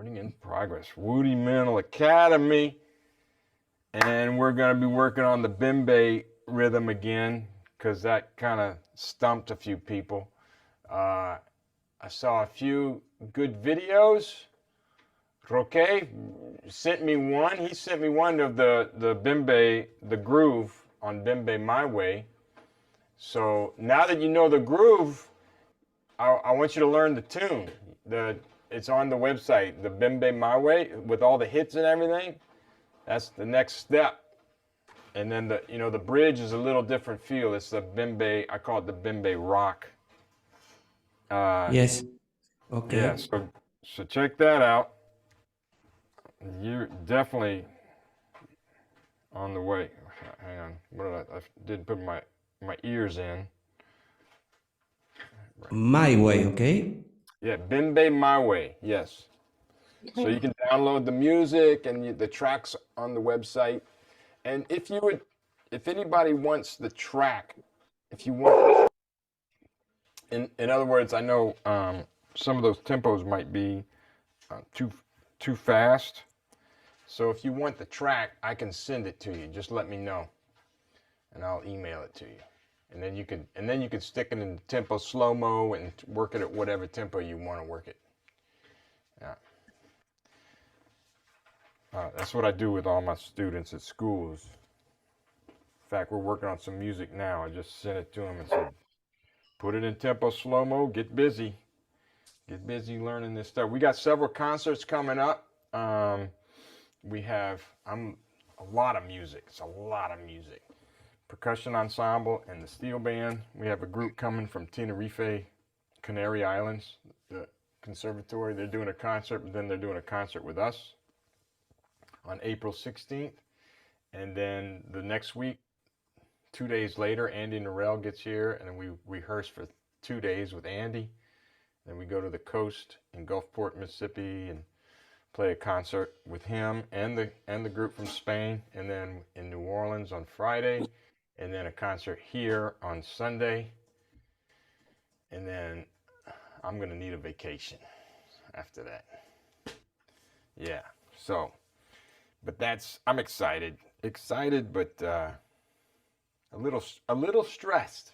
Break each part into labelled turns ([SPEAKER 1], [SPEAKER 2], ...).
[SPEAKER 1] Recording in progress. Wootimental Academy. And we're going to be working on the Bembe rhythm again because that kind of stumped a few people. I saw a few good videos. Roque sent me one. He sent me one of the Bembe, the groove on Bembe My Way. So now that you know the groove, I want you to learn the tune. It's on the website, the Bembe My Way, with all the hits and everything. That's the next step. And then the bridge is a little different feel. It's the Bembe, I call it the Bembe rock.
[SPEAKER 2] Yes. Okay.
[SPEAKER 1] Yeah, so check that out. You're definitely on the way. Hang on. I didn't put my ears in.
[SPEAKER 2] My Way, okay?
[SPEAKER 1] Yeah, Bembe My Way, yes. So you can download the music and the tracks on the website. And if anybody wants the track, if you want, in other words, I know some of those tempos might be too fast. So if you want the track, I can send it to you. Just let me know, and I'll email it to you. And then you could stick it in tempo slow-mo and work it at whatever tempo you want to work it. Yeah. That's what I do with all my students at schools. In fact, we're working on some music now. I just sent it to them and said, put it in tempo slow-mo, get busy. Get busy learning this stuff. We got several concerts coming up. We have a lot of music. It's a lot of music. Percussion ensemble and the steel band. We have a group coming from Tenerife, Canary Islands, the conservatory. They're doing a concert, but then they're doing a concert with us on April 16th. And then the next week, 2 days later, Andy Norell gets here, and then we rehearse for 2 days with Andy. Then we go to the coast in Gulfport, Mississippi, and play a concert with him and the group from Spain. And then in New Orleans on Friday, and then a concert here on Sunday. And then I'm gonna need a vacation after that. Yeah. So, but I'm excited, but a little stressed,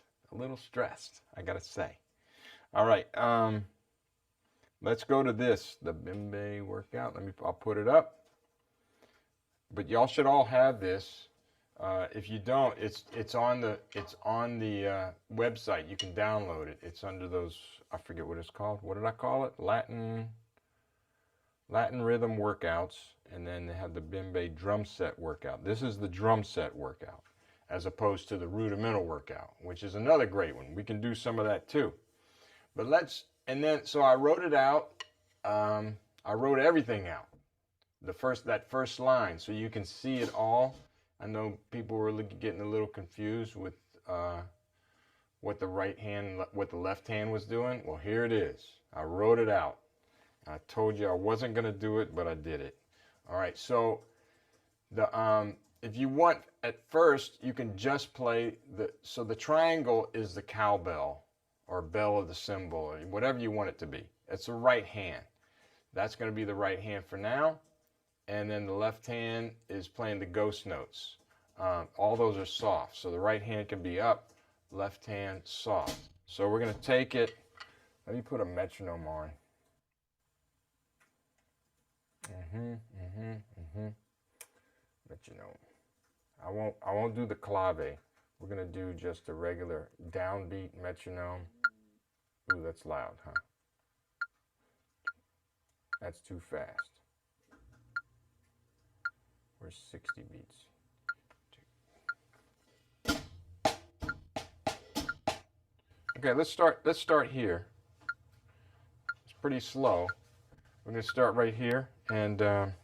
[SPEAKER 1] I gotta say. All right, let's go to the Bembe workout. I'll put it up. But y'all should all have this. If you don't, it's on the website. You can download it. It's under those, I forget what it's called. What did I call it? Latin rhythm workouts, and then they have the Bembe drum set workout. This is the drum set workout, as opposed to the rudimental workout, which is another great one. We can do some of that too. But so I wrote it out. I wrote everything out. That first line, so you can see it all. I know people were getting a little confused with what the left hand was doing. Well, here it is. I wrote it out. I told you I wasn't going to do it, but I did it. All right, so if you want, at first, you can just play so the triangle is the cowbell or bell of the cymbal, or whatever you want it to be. It's the right hand. That's going to be the right hand for now. And then the left hand is playing the ghost notes. All those are soft. So the right hand can be up, left hand soft. So we're going to take it. Let me put a metronome on. Metronome. I won't do the clave. We're going to do just a regular downbeat metronome. Ooh, that's loud, huh? That's too fast. Where's 60 beats? Okay, let's start here. It's pretty slow. We're gonna start right here, and hang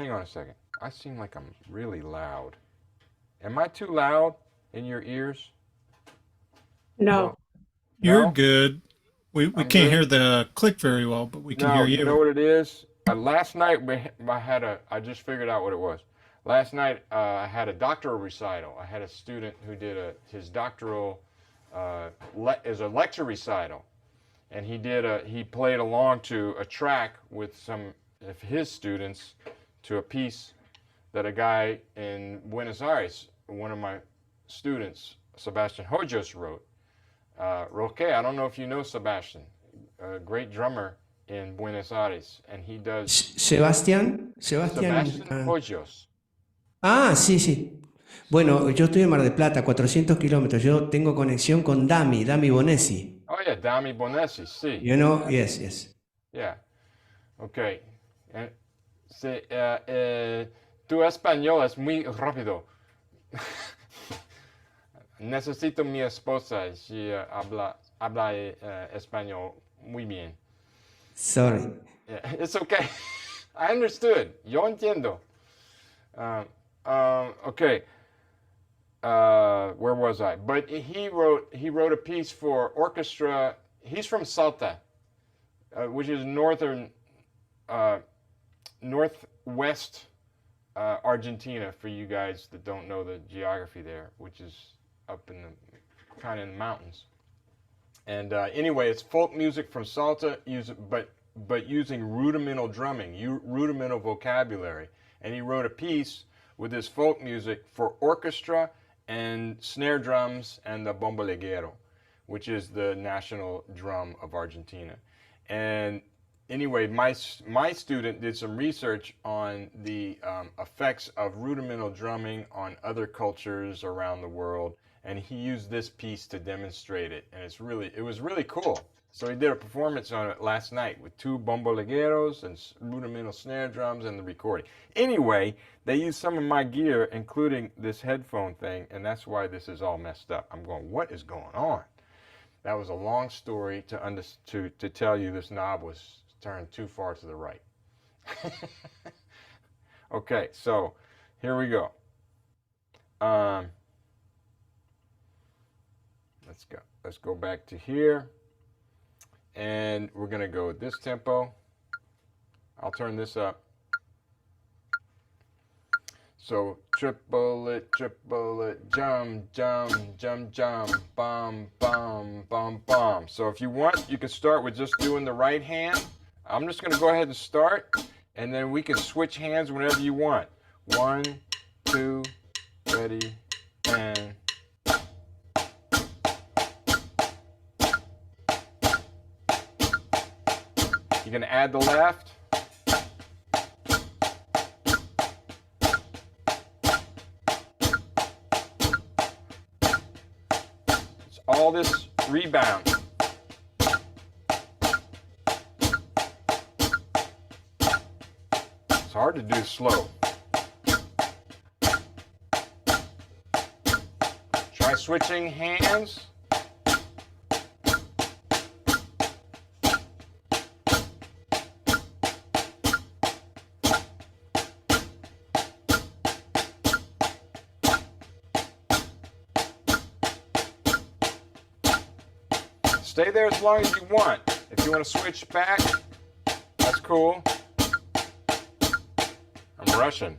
[SPEAKER 1] on a second. I seem like I'm really loud. Am I too loud in your ears?
[SPEAKER 3] No.
[SPEAKER 4] You're
[SPEAKER 1] No?
[SPEAKER 4] good. We
[SPEAKER 1] I'm
[SPEAKER 4] can't
[SPEAKER 1] good?
[SPEAKER 4] hear the click very well, but we can
[SPEAKER 1] No,
[SPEAKER 4] hear
[SPEAKER 1] you know
[SPEAKER 4] you.
[SPEAKER 1] what it is? Last night I just figured out what it was. Last night I had a doctoral recital. I had a student who did his doctoral is a lecture recital. and he played along to a track with some of his students to a piece that a guy in Buenos Aires, one of my students, Sebastian Hoyos, wrote. Roque, I don't know if you know Sebastian, a great drummer in Buenos Aires, and he does
[SPEAKER 2] Sebastián.
[SPEAKER 1] Sebastian Hoyos.
[SPEAKER 2] Ah, sí, sí. Bueno, yo estoy en Mar del Plata, 400 kilómetros. Yo tengo conexión con Dami Bonesi.
[SPEAKER 1] Oh yeah, Dami Bonesi, sí.
[SPEAKER 2] You know? Yes, yes.
[SPEAKER 1] Yeah. Okay. Tu español es muy rápido. Necesito mi esposa si habla español muy bien.
[SPEAKER 2] Sorry.
[SPEAKER 1] Yeah, it's okay. I understood. Yo entiendo. Okay. Where was I? But he wrote a piece for orchestra. He's from Salta, which is northwest Argentina, for you guys that don't know the geography there, which is up in the kind of in the mountains. And anyway, it's folk music from Salta, but using rudimental drumming, rudimental vocabulary. And he wrote a piece with his folk music for orchestra and snare drums and the bomboleguero, which is the national drum of Argentina. And anyway, my student did some research on the effects of rudimental drumming on other cultures around the world, and he used this piece to demonstrate it, and it was really cool. So he did a performance on it last night with 2 bombolegueros and rudimental snare drums and the recording. Anyway, they used some of my gear, including this headphone thing, and that's why this is all messed up. I'm going, what is going on? That was a long story to tell you this knob was turned too far to the right. Okay, so here we go. Let's go back to here. And we're going to go with this tempo. I'll turn this up. So triple it, jump, jump, jump, jump, bum, bum, bum, bum. So if you want, you can start with just doing the right hand. I'm just going to go ahead and start, and then we can switch hands whenever you want. 1, 2, ready, and... You're going to add the left. It's all this rebound. It's hard to do slow. Try switching hands. Stay there as long as you want. If you want to switch back, that's cool. I'm rushing.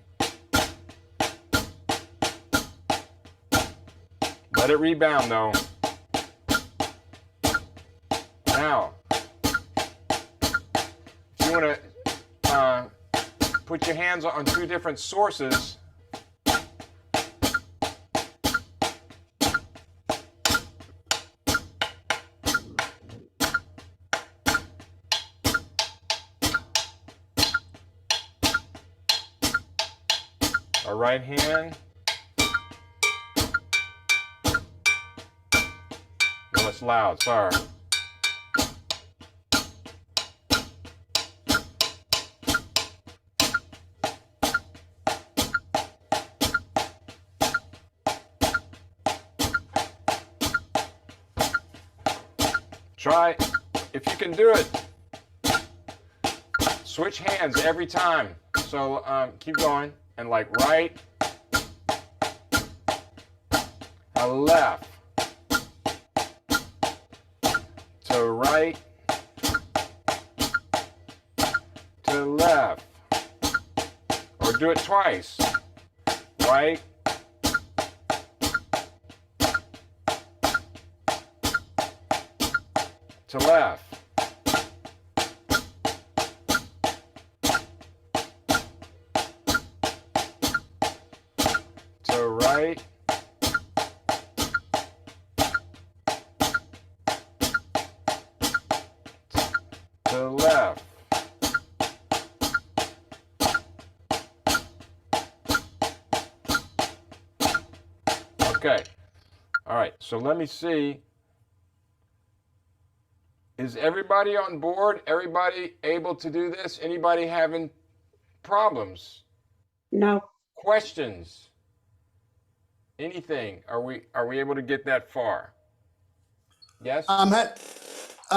[SPEAKER 1] Let it rebound though. Now, if you want to put your hands on 2 different sources, a right hand. No, it's loud, sorry. Try, if you can do it, switch hands every time. So keep going. And like right, left, to right, to left, or do it twice, right, to left. right. To the left. Okay. All right. So let me see. Is everybody on board? Everybody able to do this? Anybody having problems?
[SPEAKER 3] No.
[SPEAKER 1] Questions? Anything? Are we able to get that far? Yes?
[SPEAKER 5] I'm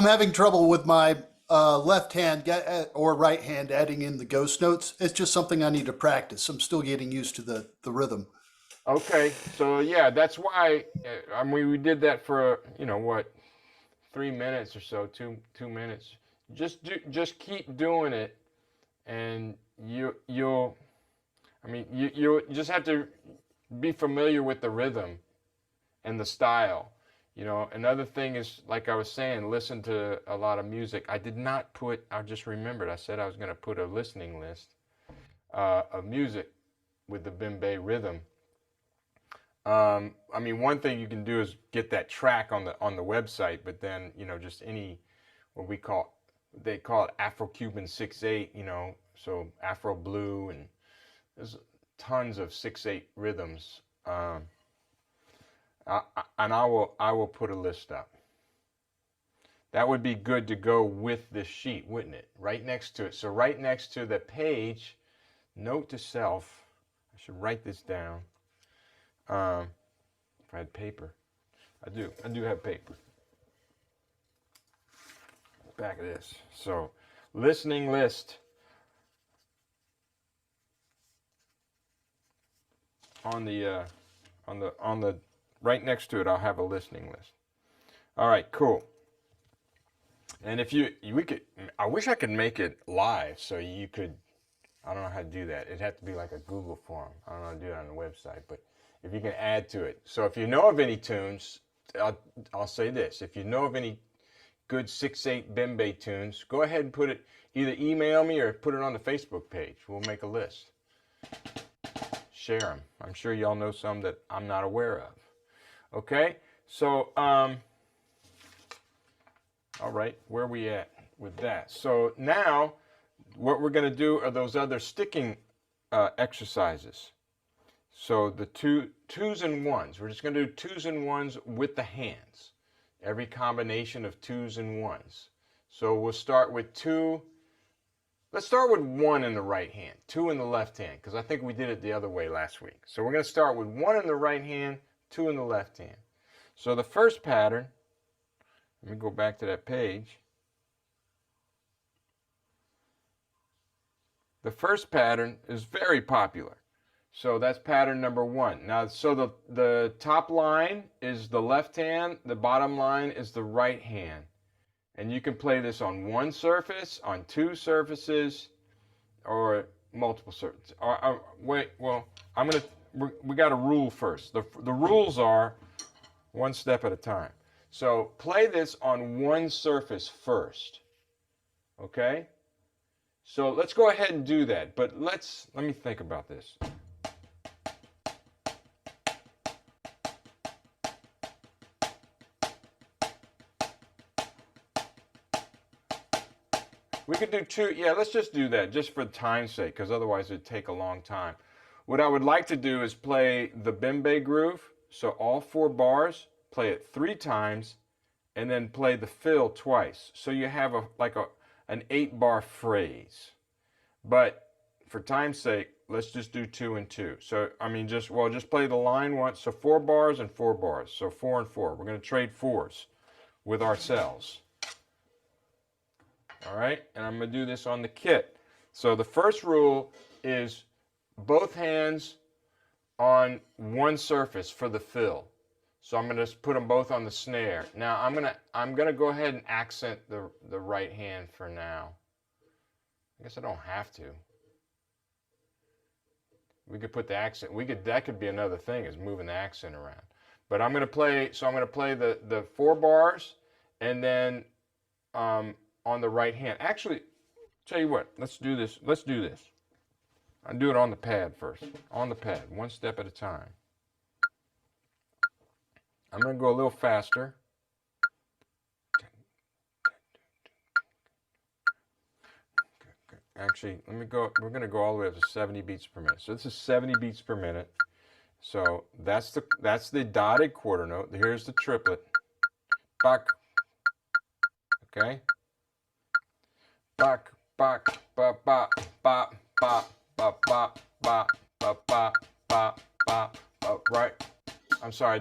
[SPEAKER 5] having trouble with my left hand or right hand adding in the ghost notes. It's just something I need to practice. I'm still getting used to the rhythm.
[SPEAKER 1] Okay. So yeah, that's why I mean we did that for what 3 minutes or so, two minutes. Just keep doing it, and you'll. I mean you just have to be familiar with the rhythm and the style. Another thing is, like I was saying, listen to a lot of music. I did not put, I just remembered, I said I was going to put a listening list of music with the Bembe rhythm. I mean, one thing you can do is get that track on the website, but then, just any, what they call it Afro-Cuban 6/8, so Afro Blue, and there's tons of 6/8 rhythms. And I will put a list up. That would be good to go with this sheet, wouldn't it? Right next to it. So right next to the page, note to self. I should write this down. If I had paper, I do have paper. Back of this. So listening list on the right next to it, I'll have a listening list. All right, cool. And if I wish I could make it live so you could, I don't know how to do that. It'd have to be like a Google form. I don't know how to do it on the website, but if you can add to it. So if you know of any tunes, I'll say this. If you know of any good 6/8 Bembe tunes, go ahead and put it, either email me or put it on the Facebook page. We'll make a list. Share them. I'm sure y'all know some that I'm not aware of. Okay, so all right, where are we at with that? So now what we're going to do are those other sticking exercises. So the twos and ones. We're just going to do twos and ones with the hands. Every combination of twos and ones. So we'll start with two. Let's start with one in the right hand, two in the left hand, because I think we did it the other way last week. So we're going to start with one in the right hand, two in the left hand. So the first pattern, let me go back to that page. The first pattern is very popular. So that's pattern number one. Now, so the top line is the left hand, the bottom line is the right hand. And you can play this on one surface, on two surfaces, or multiple surfaces. Wait, well, we got a rule first. The rules are one step at a time. So play this on one surface first. Okay? So let's go ahead and do that. But let me think about this. We could do two. Yeah, let's just do that just for time's sake, because otherwise it'd take a long time. What I would like to do is play the Bembe groove. So all 4 bars, play it 3 times, and then play the fill twice. So you have an 8-bar phrase. But for time's sake, let's just do 2 and 2. So I mean, just play the line once. So 4 bars and 4 bars. So 4 and 4. We're going to trade 4s with ourselves. All right, and I'm going to do this on the kit. So the first rule is both hands on one surface for the fill. So I'm going to put them both on the snare. Now I'm going to go ahead and accent the right hand for now. I guess I don't have to. We could put the accent. That could be another thing, is moving the accent around. But I'm going to play. So I'm going to play the 4 bars, and then on the right hand. Actually, tell you what, let's do this. I'll do it on the pad first. On the pad, one step at a time. I'm going to go a little faster. Actually, let me go. We're going to go all the way up to 70 beats per minute. So this is 70 beats per minute. So that's the dotted quarter note. Here's the triplet. Bak. Okay. Bak, bak, ba, ba, ba, ba, ba, ba, ba, ba, ba, ba, ba, ba. Right. I'm sorry.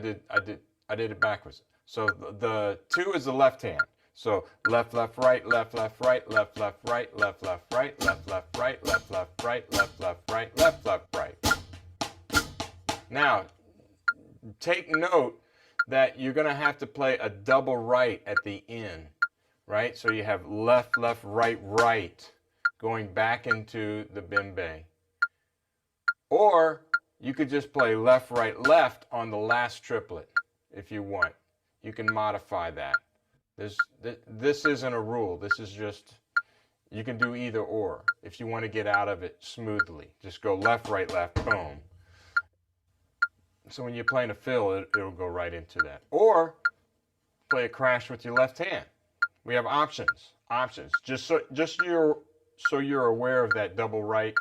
[SPEAKER 1] I did it backwards. So the 2 is the left hand. So left, left, right, left, left, right, left, left, right, left, left, right, left, left, right, left, left, right, left, left, right, left, left, right. Now, take note that you're going to have to play a double right at the end, right? So you have left, left, right, right going back into the bembe. Or you could just play left, right, left on the last triplet if you want. You can modify that. This isn't a rule. This is just, you can do either or. If you want to get out of it smoothly, just go left, right, left, boom. So when you're playing a fill, it'll go right into that. Or play a crash with your left hand. We have options. Just so you're aware of that double right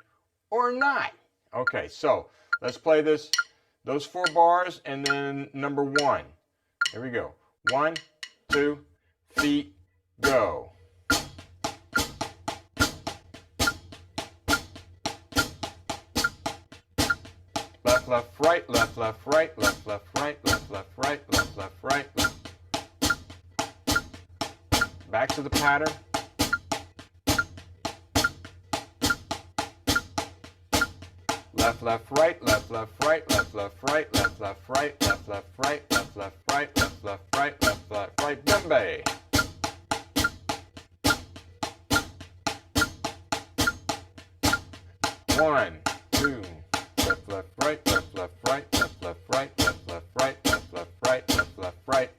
[SPEAKER 1] or not. Okay, so let's play this. Those 4 bars and then number 1. Here we go. 1, 2, feet, go. Left, left, right, left, left, right, left, left, right, left, left, right, left, left, right, left. Back to the pattern. Left, left, right, left, left, right, left, left, right, left, left, right, left, left, right, left, left, right, left, left, right, left, left, right, bembe. One, 2, left, left, right, left, left, right, left, left, right, left, left, right, left, left, right, left, left, right.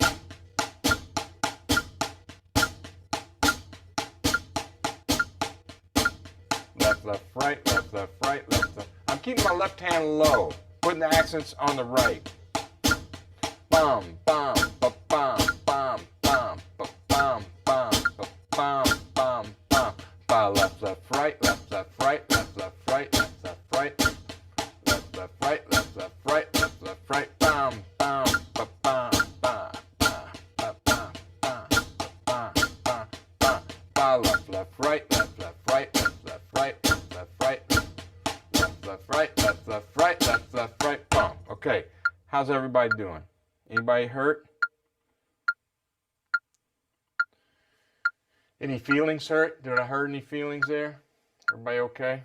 [SPEAKER 1] Left, left, right, left, left, right, left, left. I'm keeping my left hand low, putting the accents on the right. Bum, bum, ba, bum, bum, bum, ba, bum, bum, ba, bum, bum, bum. Ba, left, left, right, left, left, right, left, left, right, left, left, right. Left, left, right, left, left, right, left, left, right. Bum, bum, ba, bum, bum, bum, ba, bum, bum, ba, bum, bum, bum. Ba, left, left, right, left, left, right, left, left, right, left, left, right. Left, left, right, left, left, right, left, left, right. Bum. Okay, how's everybody doing? Anybody hurt? Any feelings hurt? Did I hurt any feelings there? Everybody okay?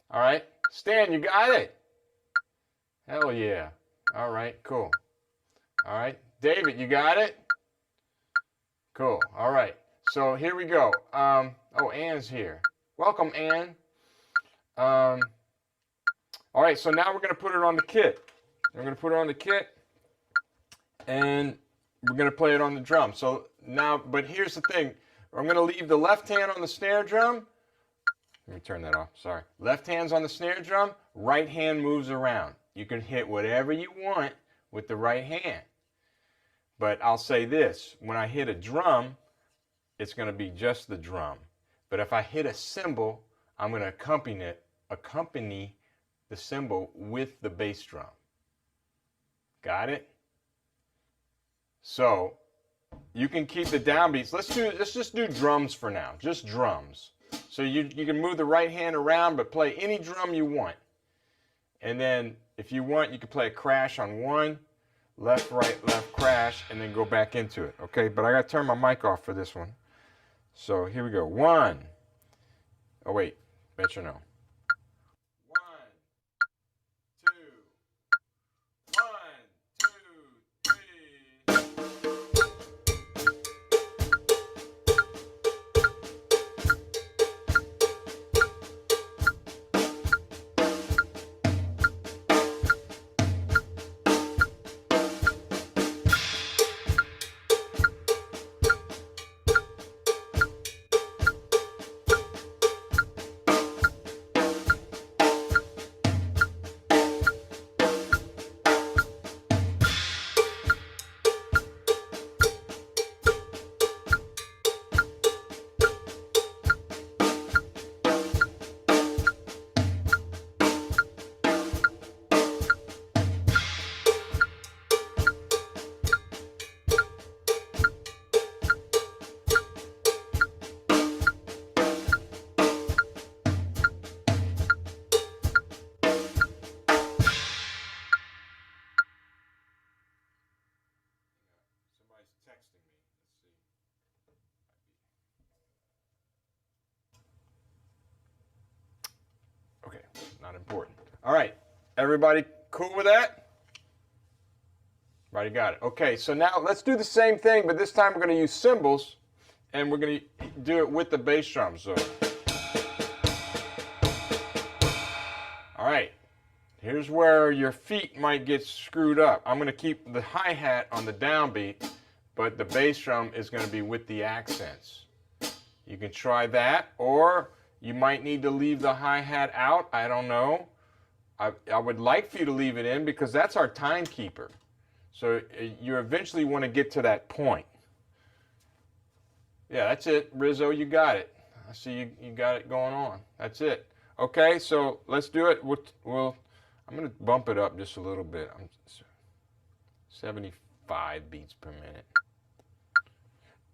[SPEAKER 1] All right. Stan, you got it. Hell yeah. All right, cool. All right. David, you got it? Cool. All right. So here we go. Oh, Ann's here. Welcome, Ann. All right, so now we're going to put it on the kit. We're going to put it on the kit, and we're going to play it on the drum. So now, but here's the thing. I'm going to leave the left hand on the snare drum. Let me turn that off. Sorry. Left hand's on the snare drum. Right hand moves around. You can hit whatever you want with the right hand. But I'll say this. When I hit a drum, it's going to be just the drum. But if I hit a cymbal, I'm going to accompany the cymbal with the bass drum. Got it? So you can keep the downbeats. Let's just do drums for now. Just drums. So you can move the right hand around, but play any drum you want. And then if you want, you can play a crash on 1, left, right, left, crash, and then go back into it. Okay, but I got to turn my mic off for this one. So here we go. 1. Oh, wait. Bet you know. 1, 2, 1, 2, 3. not important. All right, everybody cool with that? Everybody got it. Okay, so now let's do the same thing, but this time we're going to use cymbals, and we're going to do it with the bass drum. So, all right, here's where your feet might get screwed up. I'm going to keep the hi-hat on the downbeat, but the bass drum is going to be with the accents. You can try that, or you might need to leave the hi-hat out. I don't know. I would like for you to leave it in because that's our timekeeper. So you eventually want to get to that point. Yeah, that's it. Rizzo, you got it. I see you got it going on. That's it. Okay, so let's do it. I'm going to bump it up just a little bit. 75 beats per minute.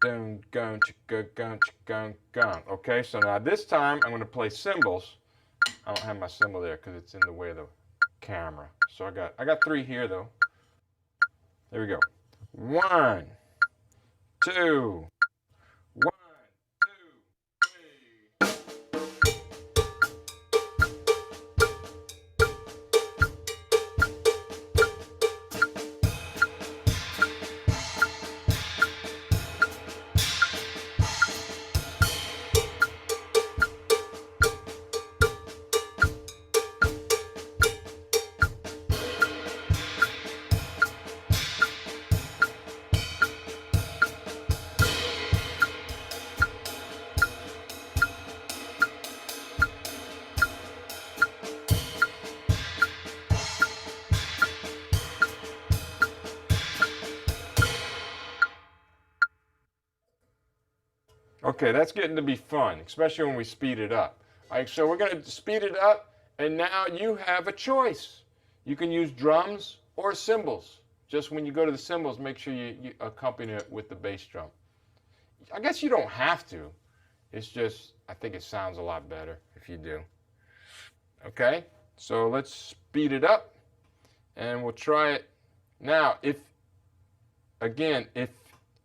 [SPEAKER 1] Dun, gun, chicka, gun, chicka, gun. Okay, so now this time I'm going to play cymbals. I don't have my cymbal there because it's in the way of the camera. So I got 3 here though. There we go. 1, 2, 1, 2, 3. Okay, that's getting to be fun, especially when we speed it up. All right, so we're going to speed it up, and now you have a choice. You can use drums or cymbals. Just when you go to the cymbals, make sure you accompany it with the bass drum. I guess you don't have to. It's just, I think it sounds a lot better if you do. Okay, so let's speed it up, and we'll try it. Now,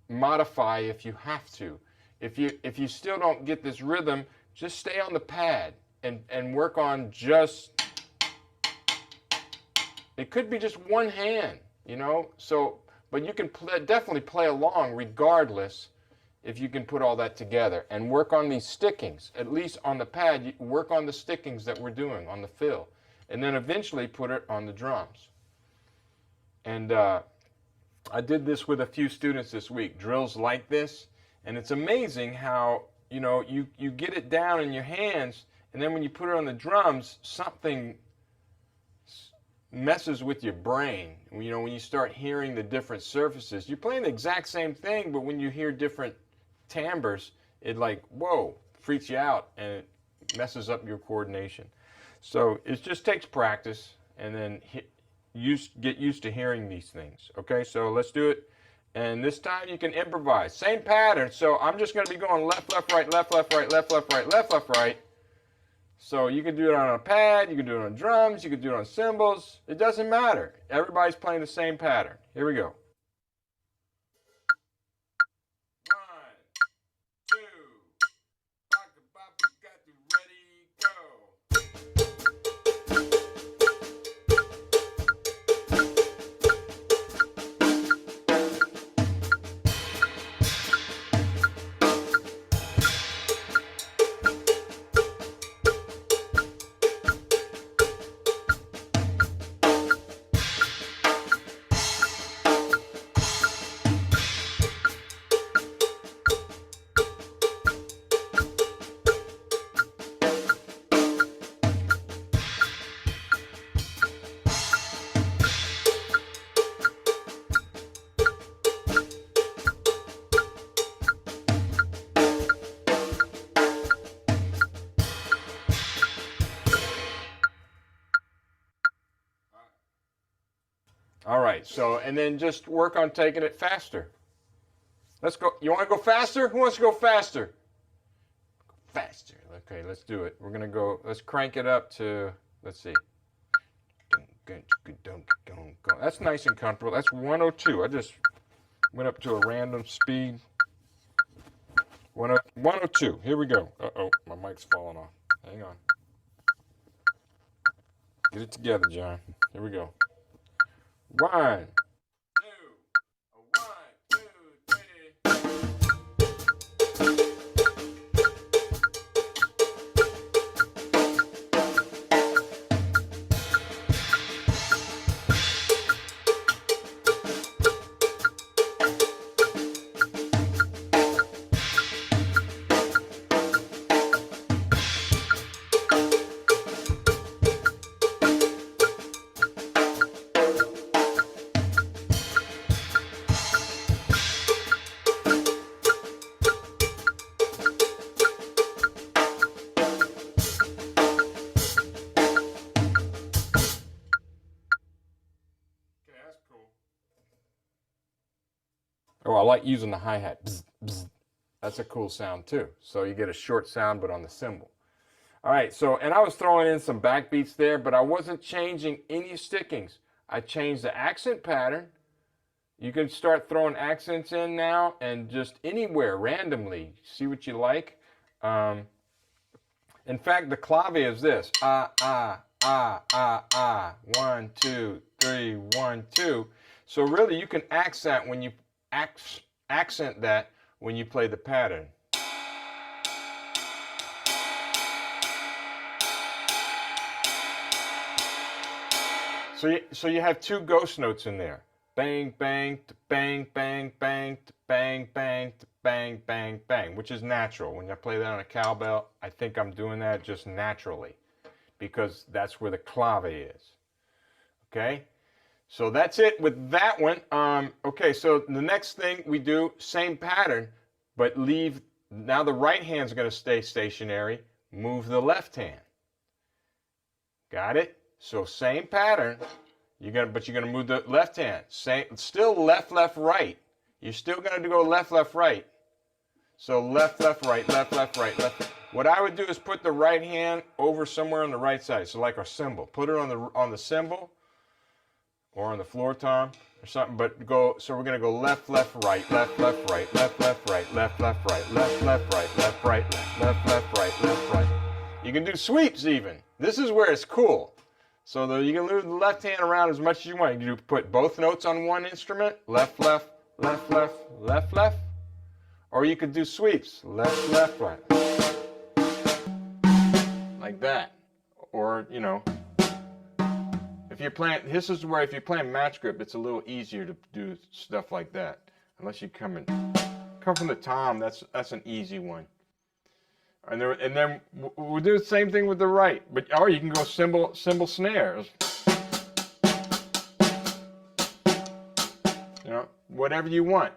[SPEAKER 1] modify if you have to. If you still don't get this rhythm, just stay on the pad and work on just, it could be just one hand, you know, so, but you can definitely play along regardless if you can put all that together and work on these stickings, at least on the pad, you work on the stickings that we're doing on the fill, and then eventually put it on the drums. And I did this with a few students this week, drills like this. And it's amazing how, you know, you get it down in your hands, and then when you put it on the drums, something messes with your brain. You know, when you start hearing the different surfaces, you're playing the exact same thing, but when you hear different timbres, it like, whoa, freaks you out, and it messes up your coordination. So it just takes practice, and then get used to hearing these things. Okay, so let's do it. And this time you can improvise. Same pattern. So I'm just going to be going left, left, right, left, left, right, left, left, right, left, left, right. So you can do it on a pad, you can do it on drums, you can do it on cymbals. It doesn't matter. Everybody's playing the same pattern. Here we go. 1, 2, baka, baka, got you ready, go. All right, so, and then just work on taking it faster. Let's go. You want to go faster? Who wants to go faster? Faster. Okay, let's do it. We're going to go, let's crank it up to, let's see. That's nice and comfortable. That's 102. I just went up to a random speed. 102. Here we go. Uh-oh, my mic's falling off. Hang on. Get it together, John. Here we go. One, two, one, two, three. Oh, I like using the hi-hat. Bzz, bzz. That's a cool sound too. So you get a short sound, but on the cymbal. All right, so, and I was throwing in some backbeats there, but I wasn't changing any stickings. I changed the accent pattern. You can start throwing accents in now and just anywhere, randomly. See what you like. In fact, the clave is this. Ah, ah, ah, ah, ah. 1, 2, 3, 1, 2. So really, you can accent when you accent that when you play the pattern. So you have two ghost notes in there. Bang, bang, bang, bang, bang, bang, bang, bang, bang, bang, which is natural. When I play that on a cowbell, I think I'm doing that just naturally because that's where the clave is. Okay? So that's it with that one. Okay, so the next thing we do, same pattern, but leave, now the right hand's going to stay stationary, move the left hand. Got it? So same pattern, but you're gonna move the left hand. Still left, left, right. You're still gonna go left, left, right. So left, left, right, left, left, right, left. What I would do is put the right hand over somewhere on the right side. So like our cymbal, put it on the cymbal or on the floor tom or something. But go. So we're gonna go left, left, right, left, left, right, left, left, right, left, left, right, left, left, right, left, right, left, left, right, left, right. You can do sweeps even. This is where it's cool. So you can move the left hand around as much as you want. You can put both notes on one instrument, left, left, left, left, left, left. Or you could do sweeps, left, left, right. Like that. Or, you know, if you're playing, this is where if you're playing match grip, it's a little easier to do stuff like that. Unless you come from the tom, that's an easy one. And then we'll do the same thing with the right, or you can go cymbal snares. You know, whatever you want.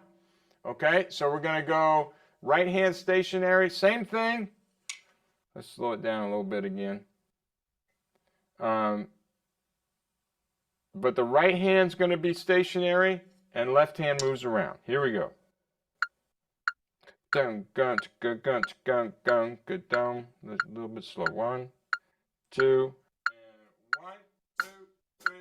[SPEAKER 1] Okay, so we're gonna go right hand stationary, same thing. Let's slow it down a little bit again. But the right hand's gonna be stationary and left hand moves around. Here we go. Dun, gun, gun, gun, gun, gun, good down. A little bit slow. 1, 2, and 1, 2, 3.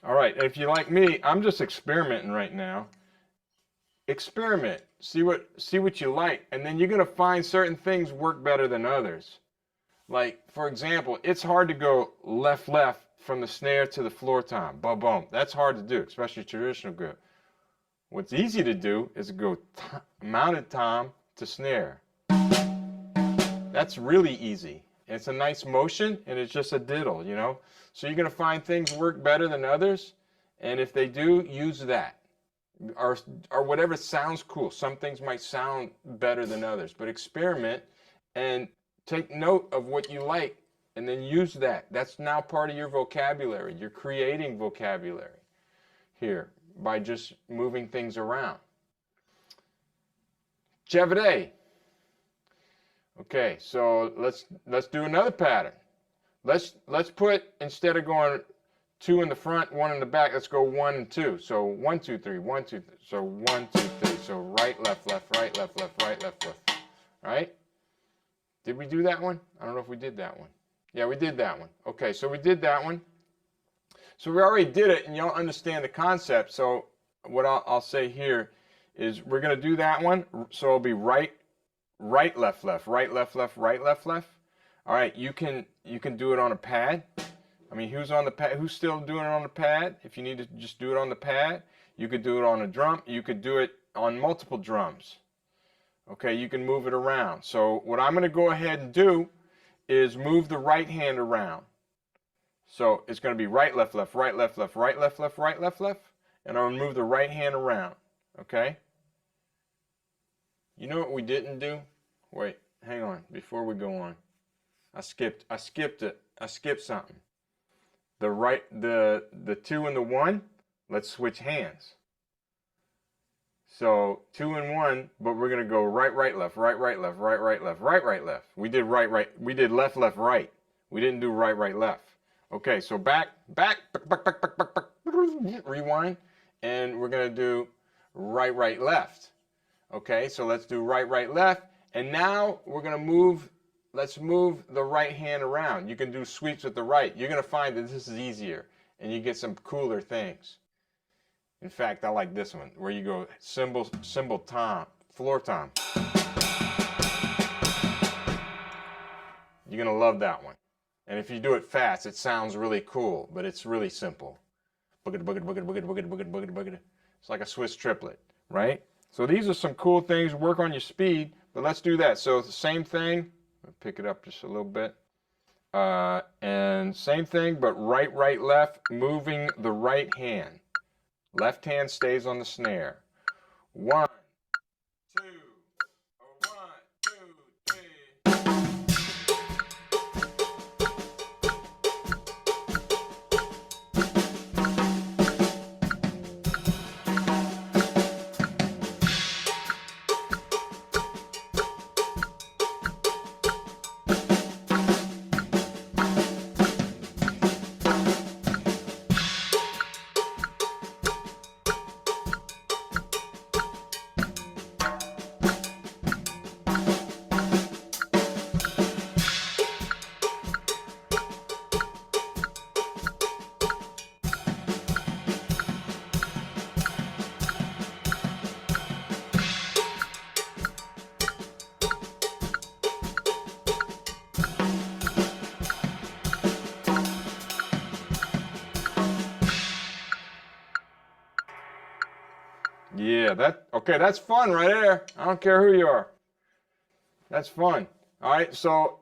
[SPEAKER 1] All right, if you're like me, I'm just experimenting right now. Experiment, see what you like, and then you're gonna find certain things work better than others. Like, for example, it's hard to go left, left from the snare to the floor tom, boom, boom. That's hard to do, especially traditional grip. What's easy to do is go mounted tom to snare. That's really easy. It's a nice motion, and it's just a diddle, you know? So you're going to find things work better than others, And if they do, use that. Or whatever sounds cool. Some things might sound better than others, but experiment and take note of what you like and then use that. That's now part of your vocabulary. You're creating vocabulary here by just moving things around. Chevrolet. Okay, so let's do another pattern. Let's put, instead of going 2 in the front, 1 in the back, let's go 1 and 2. So 1, 2, 3, 1, 2, 3. So 1, 2, 3. So right, left, left, right, left, left, right, left, left. Right? Did we do that one? I don't know if we did that one. Yeah, we did that one. Okay, so we did that one. So we already did it, and y'all understand the concept. So what I'll say here is we're going to do that one. So it'll be right, right, left, left, right, left, left, right, left, left. All right, you can do it on a pad. I mean, who's on the pad? Who's still doing it on the pad? If you need to just do it on the pad, you could do it on a drum. You could do it on multiple drums. Okay, you can move it around. So what I'm going to go ahead and do is move the right hand around. So it's going to be right, left, left, right, left, left, right, left, left, right, left, left. And I'm going to move the right hand around. Okay? You know what we didn't do? Wait, hang on. Before we go on. I skipped it. I skipped something. The 2 and the 1, let's switch hands. So 2 and 1, but we're going to go right, right, left, right, right, left, right, right, left, right, right, left. We did right, right. We did left, left, right. We didn't do right, right, left. Okay, so back, rewind, and we're going to do right, right, left. Okay, so let's do right, right, left. And now we're going to move, let's move the right hand around. You can do sweeps with the right. You're going to find that this is easier, and you get some cooler things. In fact, I like this one, where you go cymbal tom, floor tom. You're going to love that one. And if you do it fast, it sounds really cool, but it's really simple. Boogada, boogada, boogada, boogada, boogada, boogada, boogada, boogada. It's like a Swiss triplet, right? So these are some cool things. Work on your speed, but let's do that. So it's the same thing. I'll pick it up just a little bit. And same thing, but right, right, left, moving the right hand. Left hand stays on the snare. 1, 2, 1, 2, 3. Yeah, okay, that's fun right there. I don't care who you are. That's fun. All right, so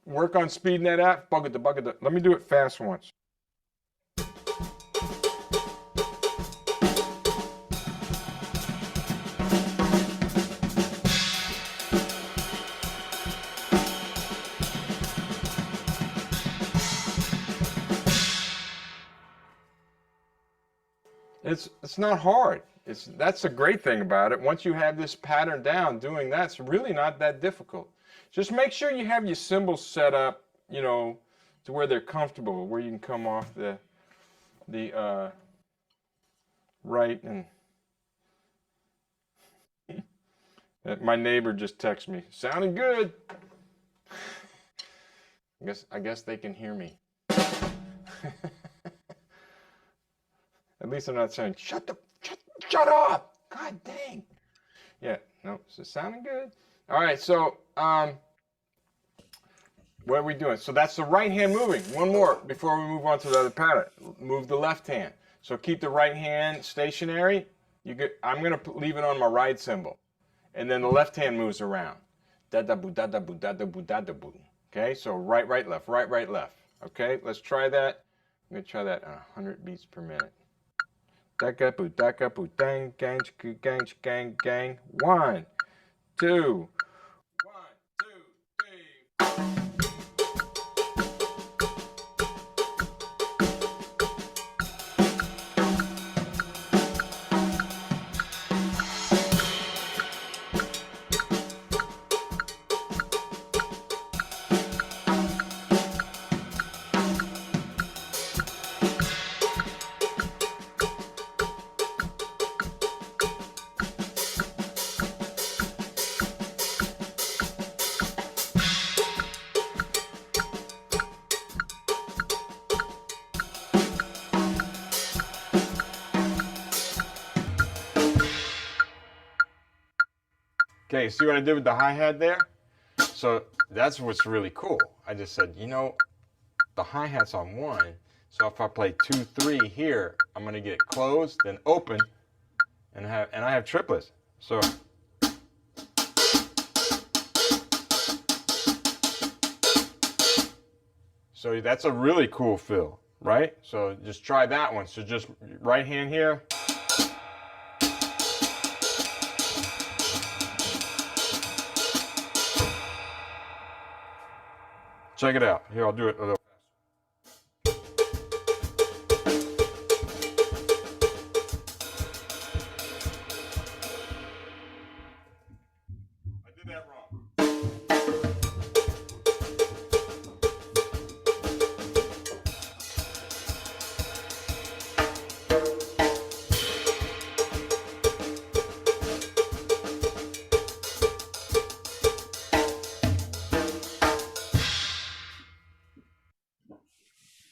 [SPEAKER 1] work on speeding that out. Bugga. Let me do it fast once. It's not hard. That's a great thing about it. Once you have this pattern down, doing that's really not that difficult. Just make sure you have your cymbals set up, you know, to where they're comfortable, where you can come off the right and my neighbor just texted me, sounding good. I guess they can hear me. At least I'm not saying, shut up! God dang! Yeah, no, so sounding good. All right, so what are we doing? So that's the right hand moving. One more before we move on to the other pattern. Move the left hand. So keep the right hand stationary. I'm gonna leave it on my ride cymbal, and then the left hand moves around. Da da boo da da boo da da boo da da boo. Okay, so right, right, left. Okay, let's try that. I'm gonna try that at 100 beats per minute. Dang, gang, gang, gang, gang. 1, 2. 1, 2, 3. Okay, see what I did with the hi-hat there? So that's what's really cool. I just said, you know, the hi-hat's on 1, so if I play 2, 3 here, I'm gonna get it closed, then open, and I have triplets. So that's a really cool fill, right? So just try that one. So just right hand here. Check it out. Here, I'll do it a little. I did that wrong.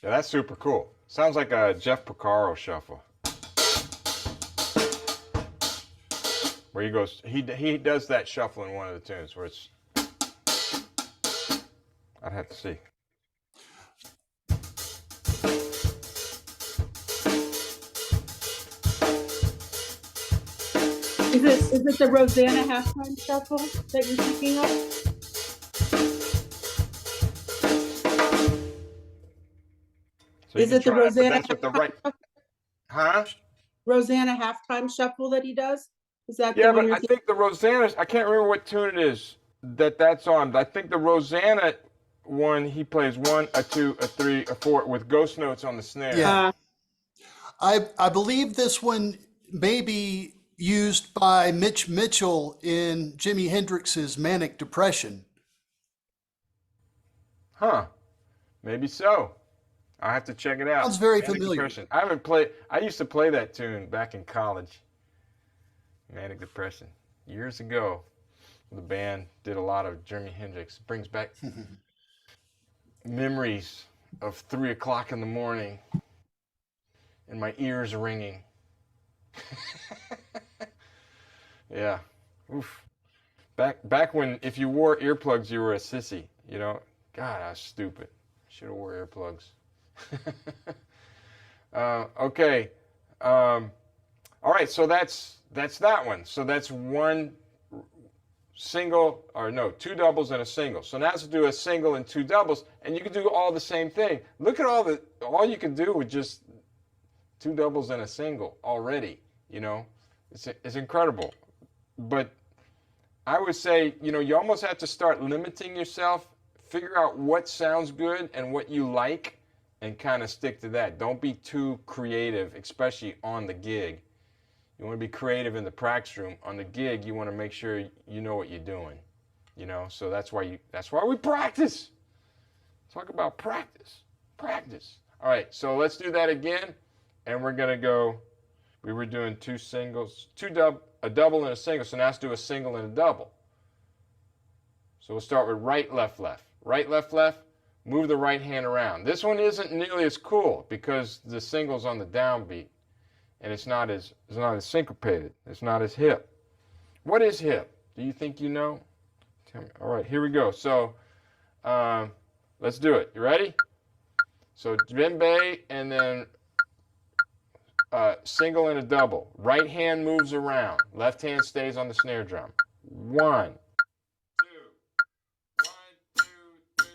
[SPEAKER 1] Yeah, that's super cool. Sounds like a Jeff Porcaro shuffle. Where he goes, he does that shuffle in one of the tunes where it's, I'd have to see.
[SPEAKER 3] Is it the Rosanna halftime shuffle that you're thinking of?
[SPEAKER 1] So you
[SPEAKER 3] Is
[SPEAKER 1] can
[SPEAKER 3] it the
[SPEAKER 1] try that, but
[SPEAKER 3] Rosanna
[SPEAKER 1] that's with the right, huh?
[SPEAKER 3] Rosanna halftime shuffle that he does? Is that
[SPEAKER 1] Yeah,
[SPEAKER 3] the one
[SPEAKER 1] but
[SPEAKER 3] you're
[SPEAKER 1] I think the Rosanna, I can't remember what tune it is that's on, but I think the Rosanna one, he plays 1, a 2, a 3, a 4 with ghost notes on the snare.
[SPEAKER 5] Yeah. I believe this one may be used by Mitch Mitchell in Jimi Hendrix's Manic Depression.
[SPEAKER 1] Huh. Maybe so. I'll have to check it out.
[SPEAKER 5] Sounds very
[SPEAKER 1] Manic
[SPEAKER 5] familiar.
[SPEAKER 1] Depression. I used to play that tune back in college. Manic Depression. Years ago. The band did a lot of Jimi Hendrix. It brings back memories of 3 o'clock in the morning and my ears ringing. Yeah. Oof. Back when if you wore earplugs, you were a sissy, you know? God, I was stupid. Should have wore earplugs. Okay. All right, so that's that one. So that's one single, or no, 2 doubles and a single. So now let's do a single and 2 doubles, and you can do all the same thing. Look at all you can do with just 2 doubles and a single already, you know? It's incredible. But I would say, you know, you almost have to start limiting yourself, figure out what sounds good and what you like, and kind of stick to that. Don't be too creative, especially on the gig. You want to be creative in the practice room. On the gig, you want to make sure you know what you're doing, you know? So that's why we practice. Talk about practice. All right, so let's do that again, and we're going to go, we were doing 2 singles, a double and a single, so now let's do a single and a double. So we'll start with right, left, left. Right, left, left, move the right hand around. This one isn't nearly as cool because the single's on the downbeat, and it's not as syncopated. It's not as hip. What is hip? Do you think you know? Tell me. All right, here we go. So let's do it. You ready? So Bembe and then single and a double. Right hand moves around. Left hand stays on the snare drum. 1, 2, 1, 2, 3.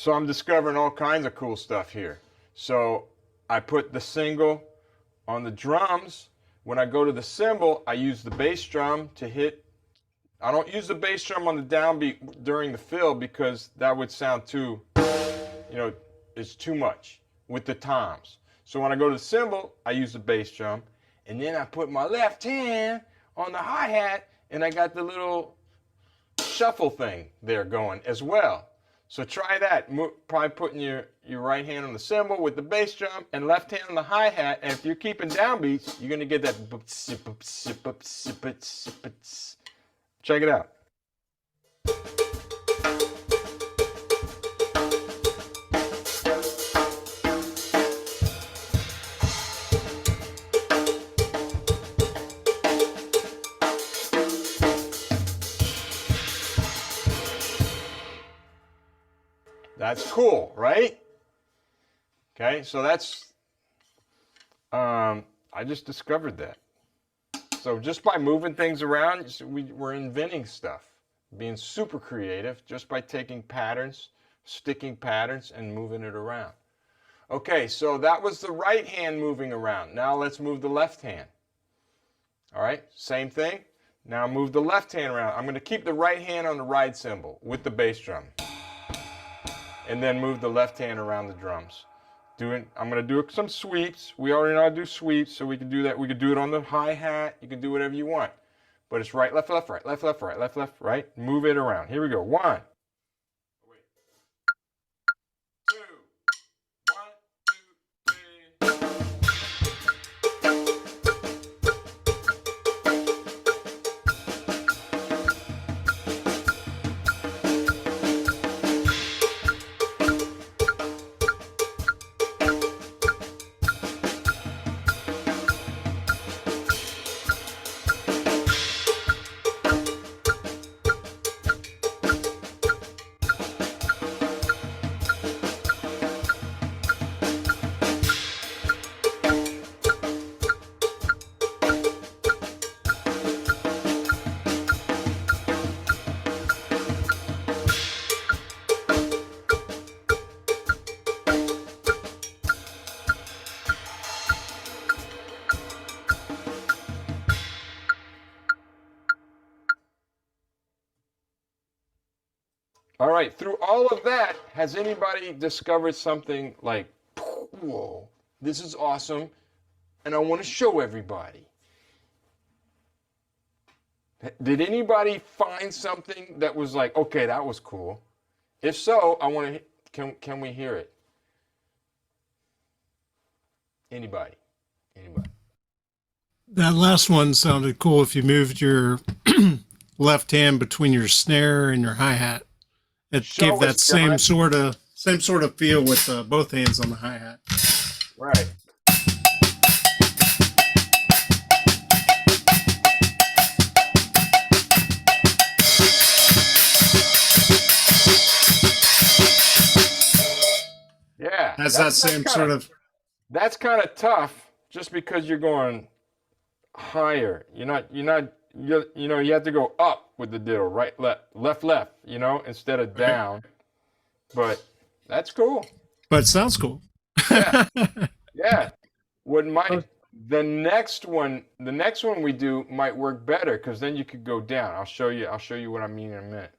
[SPEAKER 1] So I'm discovering all kinds of cool stuff here. So I put the single on the drums. When I go to the cymbal, I use the bass drum to hit. I don't use the bass drum on the downbeat during the fill because that would sound too, it's too much with the toms. So when I go to the cymbal, I use the bass drum, and then I put my left hand on the hi-hat, and I got the little shuffle thing there going as well. So try that. Probably putting your right hand on the cymbal with the bass drum and left hand on the hi-hat. And if you're keeping downbeats, you're going to get that. Check it out. That's cool, right? Okay, so that's, I just discovered that. So just by moving things around, we're inventing stuff, being super creative just by taking patterns, sticking patterns, and moving it around. Okay, so that was the right hand moving around. Now let's move the left hand. All right, same thing. Now move the left hand around. I'm going to keep the right hand on the ride cymbal with the bass drum. And then move the left hand around the drums. I'm going to do some sweeps. We already know how to do sweeps, so we can do that. We can do it on the hi-hat. You can do whatever you want. But it's right, left, left, right, left, left, right, left, left, right. Move it around. Here we go. 1, 2, 1, 2, 3. All right, through all of that, has anybody discovered something like, whoa, this is awesome, and I want to show everybody? Did anybody find something that was like, okay, that was cool? If so, I want to, can we hear it? Anybody?
[SPEAKER 4] That last one sounded cool if you moved your left hand between your snare and your hi-hat. It gave that same sort of feel with both hands on the hi-hat.
[SPEAKER 1] Right. Yeah.
[SPEAKER 4] Has that same sort of.
[SPEAKER 1] That's kind of tough, just because you're going higher. You have to go up with the diddle, right, left, left, instead of down. But that's cool.
[SPEAKER 4] But it sounds cool.
[SPEAKER 1] Yeah. Yeah. The next one we do might work better, because then you could go down. I'll show you what I mean in a minute.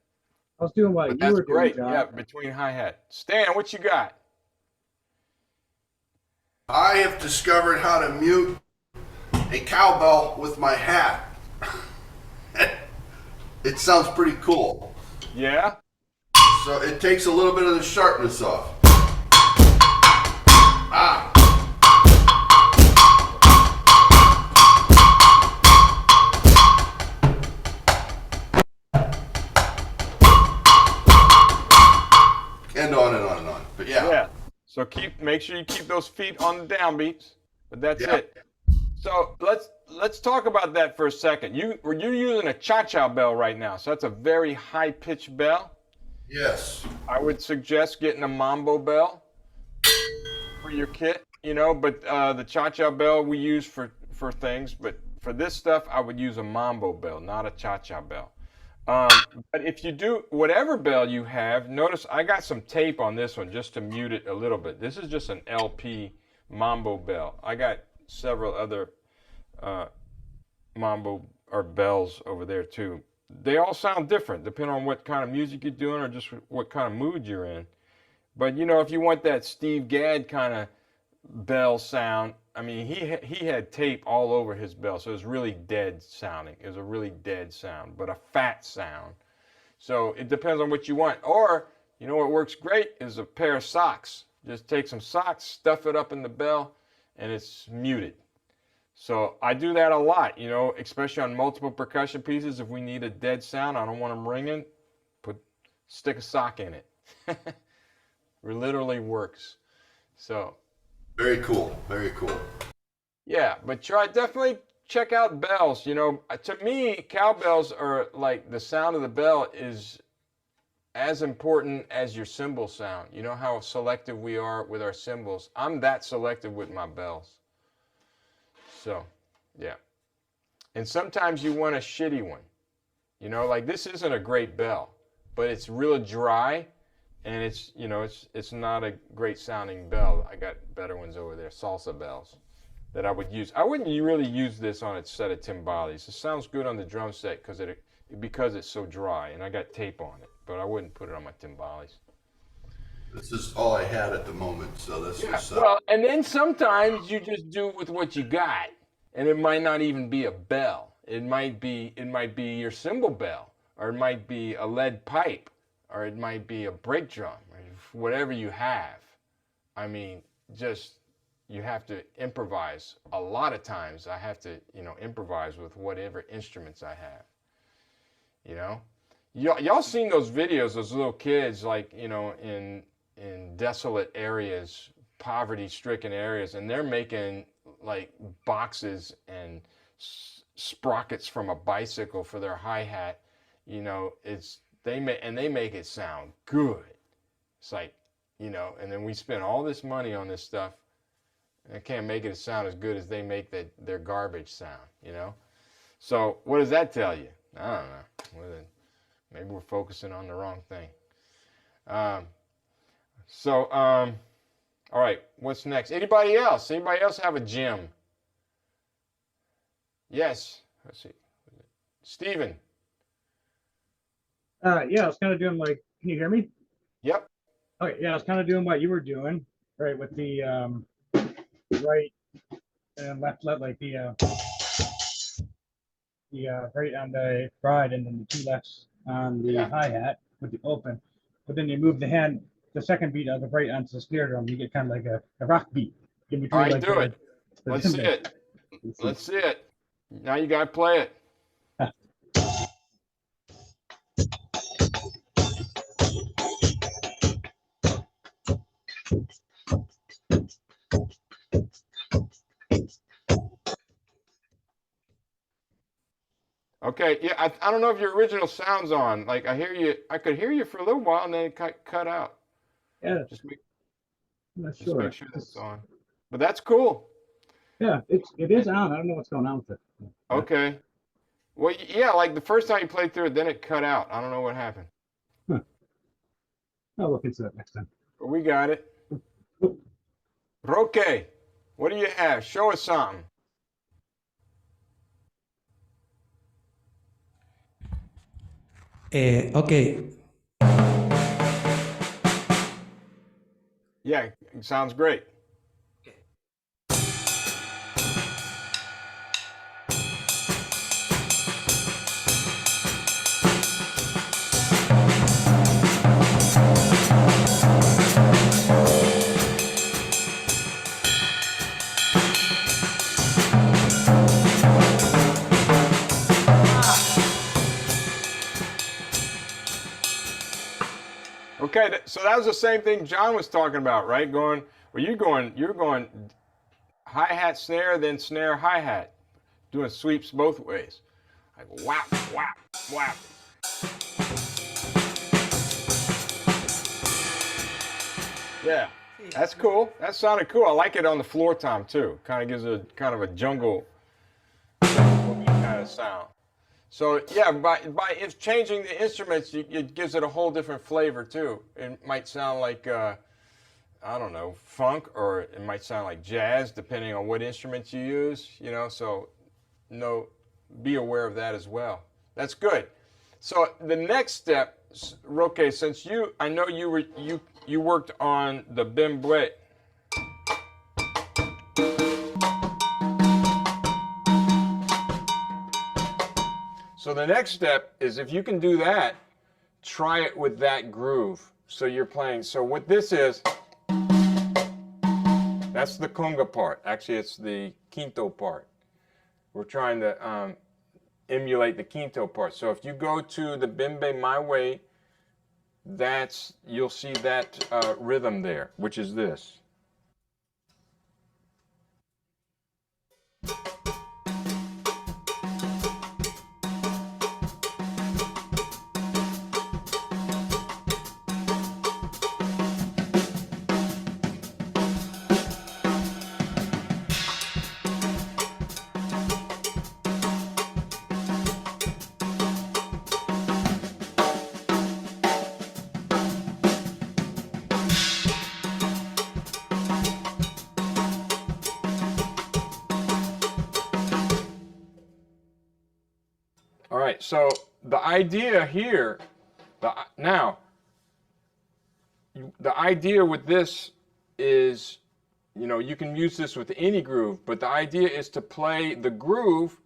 [SPEAKER 3] I was doing what
[SPEAKER 1] But
[SPEAKER 3] you
[SPEAKER 1] that's
[SPEAKER 3] were doing,
[SPEAKER 1] great.
[SPEAKER 3] John.
[SPEAKER 1] Yeah, between hi-hat. Stan, what you got?
[SPEAKER 6] I have discovered how to mute a cowbell with my hat. It sounds pretty cool.
[SPEAKER 1] Yeah?
[SPEAKER 6] So it takes a little bit of the sharpness off. Ah. And on and on and on. But yeah.
[SPEAKER 1] Yeah. So make sure you keep those feet on the downbeats. But that's
[SPEAKER 6] Yeah.
[SPEAKER 1] it. So let's talk about that for a second. You're using a cha-cha bell right now, so that's a very high-pitched bell.
[SPEAKER 6] Yes.
[SPEAKER 1] I would suggest getting a mambo bell for your kit, but the cha-cha bell we use for things, but for this stuff I would use a mambo bell, not a cha-cha bell. Um, but if you do whatever bell you have, notice I got some tape on this one just to mute it a little bit. This is just an LP Mambo bell. I got several other uh, Mambo or bells over there too. They all sound different depending on what kind of music you're doing or just what kind of mood you're in. But you know, if you want that Steve Gadd kind of bell sound, I mean, he had tape all over his bell, so it was really dead sounding. It was a really dead sound, but a fat sound. So it depends on what you want. Or, you know what works great is a pair of socks. Just take some socks, stuff it up in the bell, and it's muted. So I do that a lot, you know, especially on multiple percussion pieces. If we need a dead sound, I don't want them ringing, stick a sock in it. It literally works. So.
[SPEAKER 6] Very cool. Very cool.
[SPEAKER 1] Yeah, but definitely check out bells. You know, to me, cowbells are like the sound of the bell is as important as your cymbal sound. You know how selective we are with our cymbals. I'm that selective with my bells. So, yeah. And sometimes you want a shitty one. You know, like this isn't a great bell, but it's real dry. And it's, you know, it's not a great sounding bell. I got better ones over there, salsa bells, that I would use. I wouldn't really use this on a set of timbales. It sounds good on the drum set because it's so dry, and I got tape on it. But I wouldn't put it on my timbales.
[SPEAKER 6] This is all I had at the moment, so this is.
[SPEAKER 1] Well, and then sometimes you just do with what you got, and it might not even be a bell. It might be your cymbal bell, or it might be a lead pipe. Or it might be a brake drum, or whatever you have. I mean, just, you have to improvise. A lot of times I have to, you know, improvise with whatever instruments I have, you know? Y'all seen those videos, those little kids, like, you know, in desolate areas, poverty-stricken areas, and they're making, like, boxes and sprockets from a bicycle for their hi-hat. You know, they make it sound good. It's like, you know, and then we spend all this money on this stuff, and I can't make it sound as good as they make their garbage sound, you know? So what does that tell you? I don't know. Well, then maybe we're focusing on the wrong thing. All right, what's next? Anybody else? Anybody else have a gym? Yes. Let's see. Steven.
[SPEAKER 7] Yeah, I was kind of doing like, can you hear me?
[SPEAKER 1] Yep.
[SPEAKER 7] Okay, yeah, I was kind of doing what you were doing, right, with the right and left, like the right on the ride and then the two lefts on the hi-hat with the open. But then you move the hand, the second beat of the right onto the snare drum, you get kind of like a rock beat. In between,
[SPEAKER 1] All right,
[SPEAKER 7] like
[SPEAKER 1] do it. Let's see it. Let's see it. Now you got to play it. Okay, yeah, I don't know if your original sound's on. Like I could hear you for a little while and then it cut out.
[SPEAKER 7] Yeah,
[SPEAKER 1] Just
[SPEAKER 7] I'm not
[SPEAKER 1] make sure that's on. But that's cool.
[SPEAKER 7] Yeah, it is on. I don't know what's going on with it.
[SPEAKER 1] Okay. Well, yeah, like the first time you played through it, then it cut out. I don't know what happened.
[SPEAKER 7] Huh. I'll look into that next time.
[SPEAKER 1] But we got it. Roque, what do you have? Show us something.
[SPEAKER 2] Okay.
[SPEAKER 1] Yeah, it sounds great. Okay, so that was the same thing John was talking about, right? You're going hi-hat, snare, then snare, hi-hat. Doing sweeps both ways. Like whap, whap, whap. Yeah, that's cool. That sounded cool. I like it on the floor tom too. Kind of gives a kind of a jungle kind of sound. So yeah, by if changing the instruments, it gives it a whole different flavor too. It might sound like I don't know, funk, or it might sound like jazz, depending on what instruments you use. You know, so be aware of that as well. That's good. So the next step, Roque, since I know you worked on the Bembe. So the next step is, if you can do that, try it with that groove. So you're playing. So what this is, that's the conga part. Actually, it's the quinto part. We're trying to emulate the quinto part. So if you go to the Bembe My Way, you'll see that rhythm there, which is this. All right, so the idea here, the idea with this is, you can use this with any groove, but the idea is to play the groove,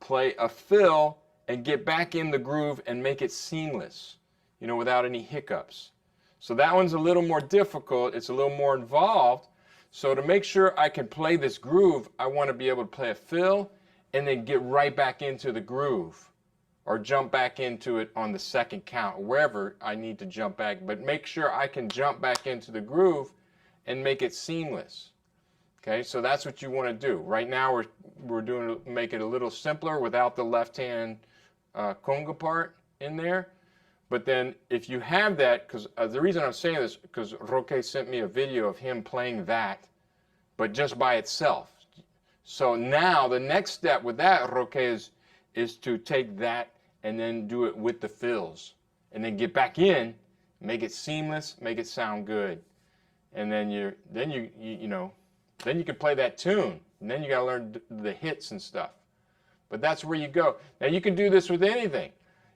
[SPEAKER 1] play a fill, and get back in the groove and make it seamless, without any hiccups. So that one's a little more difficult. It's a little more involved. So to make sure I can play this groove, I want to be able to play a fill and then get right back into the groove, or jump back into it on the second count, wherever I need to jump back. But make sure I can jump back into the groove and make it seamless. Okay, so that's what you want to do. Right now we're make it a little simpler without the left hand conga part in there. But then if you have that, because the reason I'm saying this, because Roque sent me a video of him playing that, but just by itself. So now the next step with that, Roque, is to take that and then do it with the fills, and then get back in, make it seamless, make it sound good, and then you can play that tune, and then you got to learn the hits and stuff. But that's where you go. Now you can do this with anything.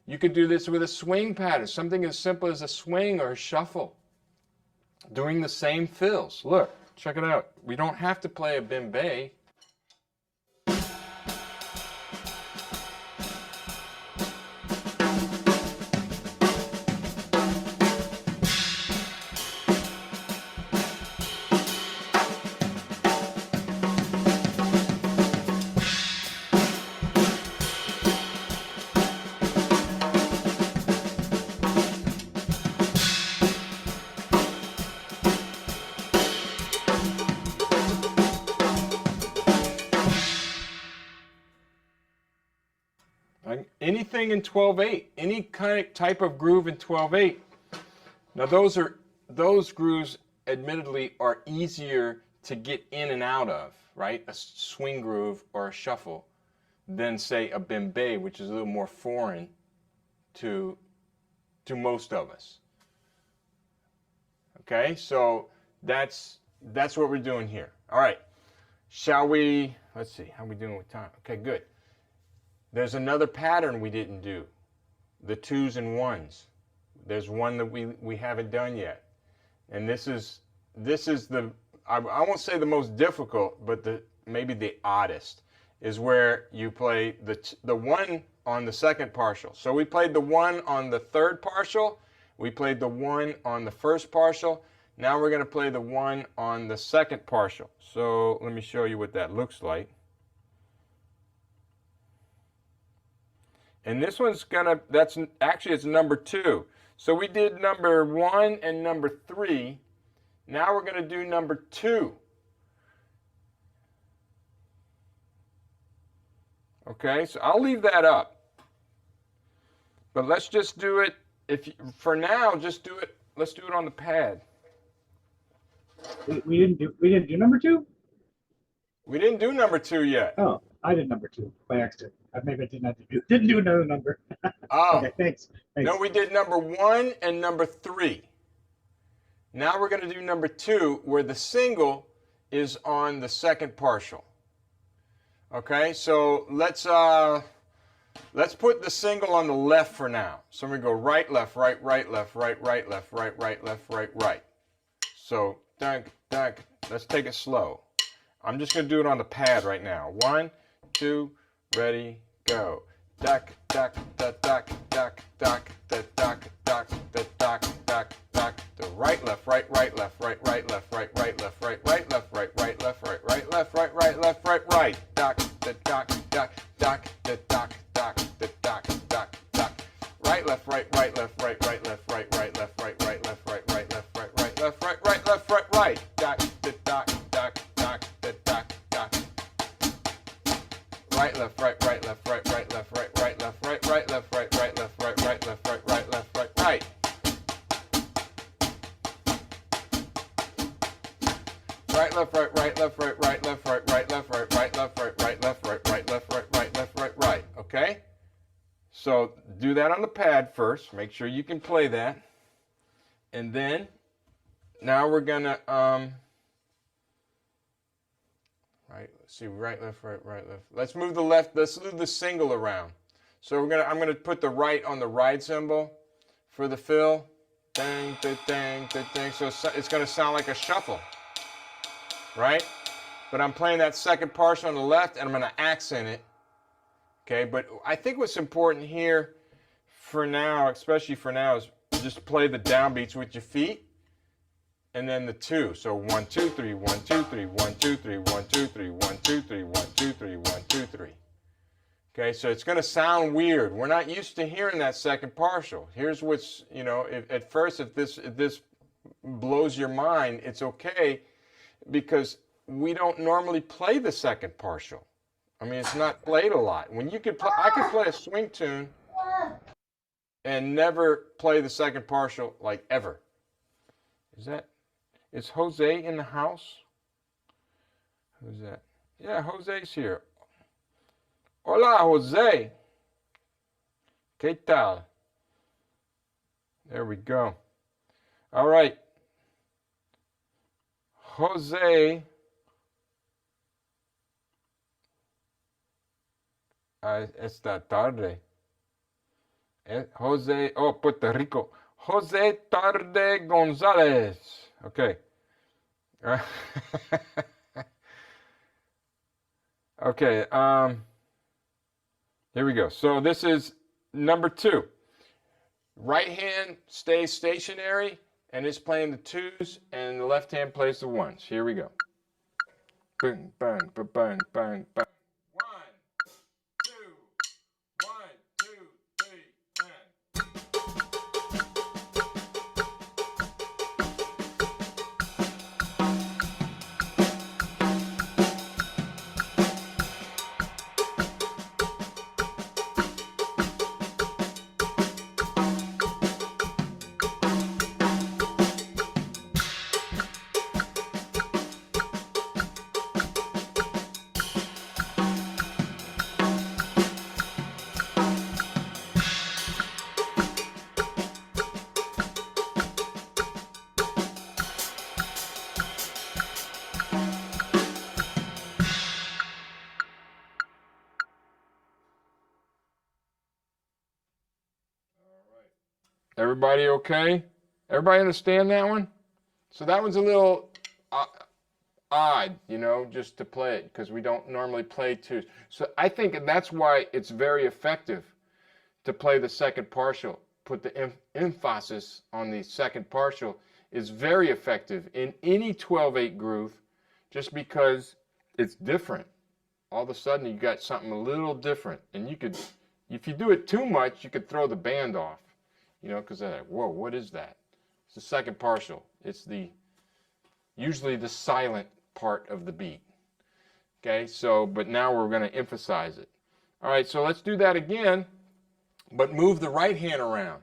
[SPEAKER 1] You could do this with a swing pattern, something as simple as a swing or a shuffle, doing the same fills. Look, check it out. We don't have to play a Bembe. Anything in 12/8, any type of groove in 12/8. Now those grooves, admittedly, are easier to get in and out of, right? A swing groove or a shuffle, than say a Bembe, which is a little more foreign to most of us. Okay, so that's what we're doing here. All right, shall we? Let's see, how are we doing with time? Okay, good. There's another pattern we didn't do, the 2s and 1s. There's one that we haven't done yet, and this is the, I won't say the most difficult, but maybe the oddest, is where you play the 1 on the second partial. So we played the 1 on the third partial, we played the 1 on the first partial. Now we're going to play the 1 on the second partial. So let me show you what that looks like. And this one's it's number 2. So we did number 1 and number 3. Now we're going to do number 2. Okay, so I'll leave that up. But let's just do it, for now, just do it, let's do it on the pad.
[SPEAKER 7] We didn't do number 2?
[SPEAKER 1] We didn't do number 2 yet.
[SPEAKER 7] Oh, I did number 2 by accident. Maybe I didn't do another number.
[SPEAKER 1] Oh,
[SPEAKER 7] Okay, thanks.
[SPEAKER 1] no, we did number 1 and number 3. Now we're going to do number 2, where the single is on the second partial. Okay, so let's put the single on the left for now. So we go right, left, right, right, left, right, right, left, right, right, left, right, right. So let's take it slow. I'm just going to do it on the pad right now. 1, 2, ready, go. Duck, duck, duck, duck, duck, duck, duck, duck, duck, duck, duck, duck. The right, left, right, right, left, right, right, left, right, right, left, right, right, left, right, right, left, right, right, left, right, right, left, right, right. Duck, duck, duck, duck, duck, duck, duck, duck, duck, duck. Right, left, right, right, left, right, right, left, right, right, left, right, right, left, right, right, left, right, right, left, right, right, left, right, right. Duck, duck, duck, duck, duck, duck. Right, left, right, right, left, right, right, left, right, right, left, right, right, left, right, right, left, right, right, left, right, right, left, right, right. Right, left, right, right, left, right, right, left, right, right, left, right, right, left, right, right, left, right, right, left, right, right, left, right, right. Okay? So do that on the pad first. Make sure you can play that. And then now we're gonna right, let's see, right, left, right, right, left. Let's move the left, let's move the single around. So I'm gonna put the right on the ride cymbal for the fill. Dang, dang, dang, dang. So it's gonna sound like a shuffle, right? But I'm playing that second partial on the left and I'm gonna accent it. Okay, but I think what's important here for now, especially for now, is just play the downbeats with your feet and then the 2. So 1, 2, 3, 1, 2, 3, 1, 2, 3, 1, 2, 3, 1, 2, 3, 1, 2, 3, 1, 2, 3. Okay, so it's going to sound weird. We're not used to hearing that second partial. Here's what's, at first, if this blows your mind, it's okay, because we don't normally play the second partial. I mean, it's not played a lot. When you could play, I could play a swing tune and never play the second partial, like, ever. Is Jose in the house? Who's that? Yeah, Jose's here. Hola, Jose. ¿Qué tal? There we go. All right. Jose. Esta tarde. Jose, Puerto Rico. Jose Tarde Gonzalez. Okay. Okay. Here we go. So this is number 2. Right hand stays stationary and it's playing the 2s, and the left hand plays the 1s. Here we go. Bang, bang, bang, bang, bang, bang. 1, 2, 1, 2, 3, and. Everybody okay? Everybody understand that one? So that one's a little odd, just to play it, because we don't normally play 2s. So I think that's why it's very effective to play the second partial. Put the emphasis on the second partial is very effective in any 12/8 groove, just because it's different. All of a sudden you got something a little different, and you could, if you do it too much, you could throw the band off. Because they're like, whoa, what is that? It's the second partial. It's usually the silent part of the beat. Okay, so, but now we're going to emphasize it. All right, so let's do that again, but move the right hand around.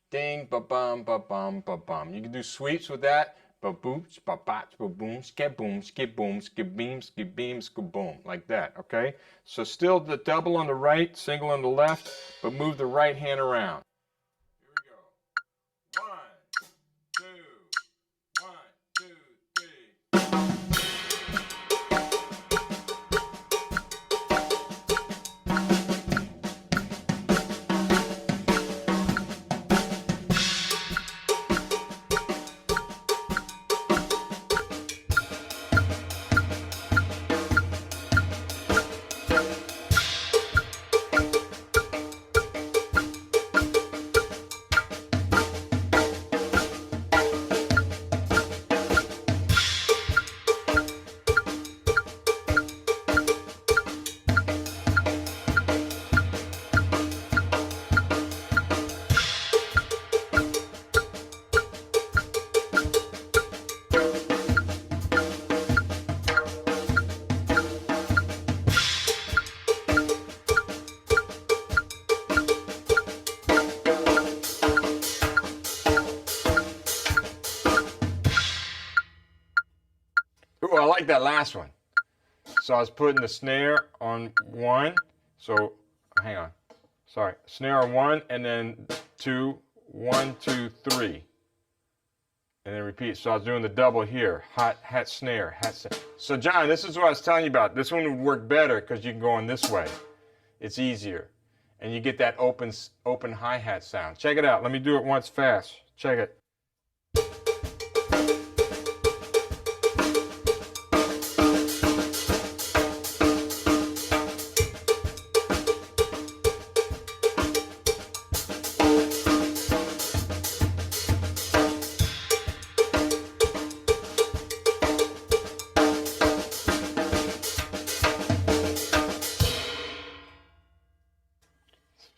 [SPEAKER 1] Ding, ba-bum, ba-bum, ba-bum. You can do sweeps with that. ba-boots, ba-bots, ba-boom, ska-boom, ska-boom, ska-beam, ska-beam, ska-boom, like that, okay? So still the double on the right, single on the left, but move the right hand around. Here we go. 1, 2, 1, 2, 3. Ooh, I like that last one. So I was putting the snare on 1. So hang on. Sorry. Snare on 1 and then 2, 1, 2, 3. And then repeat. So I was doing the double here. Hot, hat, snare, hat, snare. So John, this is what I was telling you about. This one would work better because you can go in this way. It's easier. And you get that open hi-hat sound. Check it out. Let me do it once fast. Check it.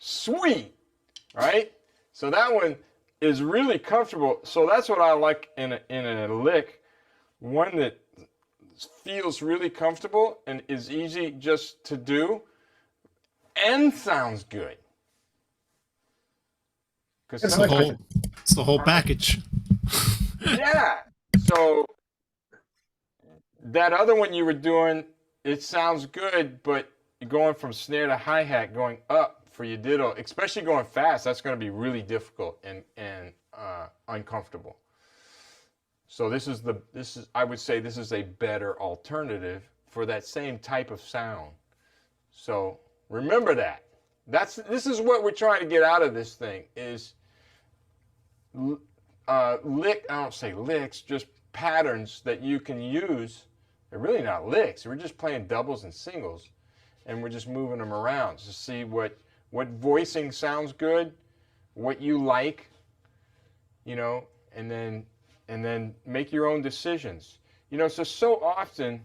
[SPEAKER 1] Sweet, right? So that one is really comfortable. So that's what I like in a lick, one that feels really comfortable and is easy just to do and sounds good.
[SPEAKER 4] It's the whole package.
[SPEAKER 1] Yeah. So that other one you were doing, it sounds good, but going from snare to hi-hat, going up for your diddle, especially going fast, that's going to be really difficult and uncomfortable. So I would say this is a better alternative for that same type of sound. So remember that. This is what we're trying to get out of this thing is I don't say licks, just patterns that you can use. They're really not licks. We're just playing doubles and singles, and we're just moving them around to see what voicing sounds good, what you like, and then make your own decisions. So often,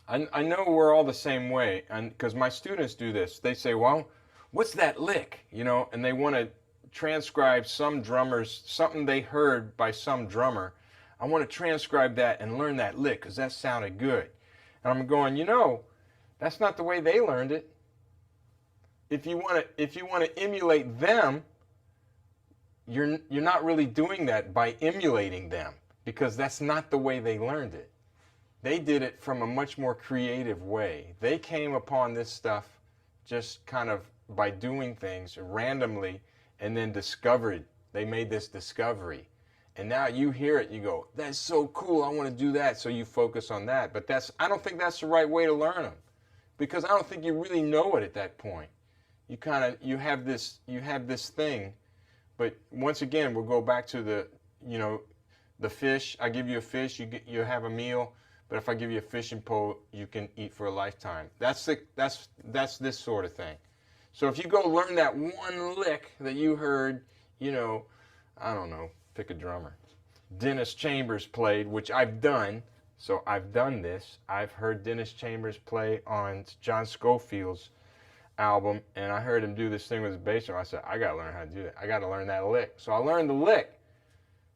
[SPEAKER 1] I know we're all the same way, and because my students do this, they say, well, what's that lick? And they want to transcribe something they heard by some drummer. I want to transcribe that and learn that lick because that sounded good. And I'm going, that's not the way they learned it. If you want to emulate them, you're not really doing that by emulating them because that's not the way they learned it. They did it from a much more creative way. They came upon this stuff just kind of by doing things randomly and then discovered. They made this discovery. And now you hear it, you go, that's so cool, I want to do that. So you focus on that. But I don't think that's the right way to learn them because I don't think you really know it at that point. You have this thing, but once again, we'll go back to the fish. I give you a fish, you have a meal. But if I give you a fishing pole, you can eat for a lifetime. That's this sort of thing. So if you go learn that one lick that you heard, I don't know, pick a drummer. Dennis Chambers played, which I've done. So I've done this. I've heard Dennis Chambers play on John Scofield's album, and I heard him do this thing with his bass drum. I said, I gotta learn how to do that. I gotta learn that lick. So I learned the lick,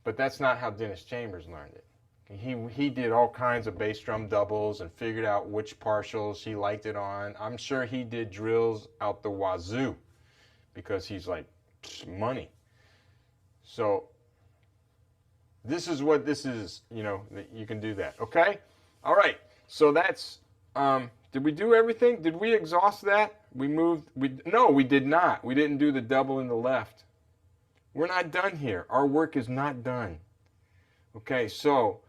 [SPEAKER 1] but that's not how Dennis Chambers learned it. He did all kinds of bass drum doubles and figured out which partials he liked it on. I'm sure he did drills out the wazoo because he's like money. So This is what this is, you can do that. Okay? All right. So that's, did we do everything? Did we exhaust that? No, we did not. We didn't do the double in the left. We're not done here. Our work is not done. Okay, so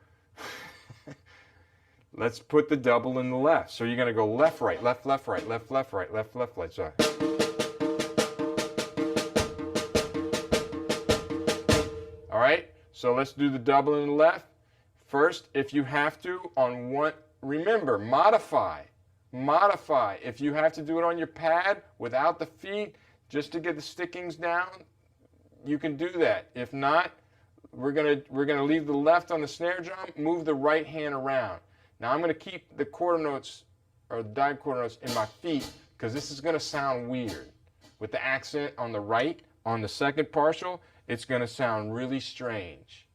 [SPEAKER 1] let's put the double in the left. So you're going to go left, right, left, left, right, left, left, right, left, left, right. Sorry. All right, so let's do the double in the left. First, if you have to, on one, remember, modify. Modify. If you have to do it on your pad without the feet, just to get the stickings down, you can do that. If not, we're gonna leave the left on the snare drum, move the right hand around. Now I'm gonna keep the quarter notes or the dime quarter notes in my feet because this is gonna sound weird. With the accent on the right, on the second partial, it's gonna sound really strange.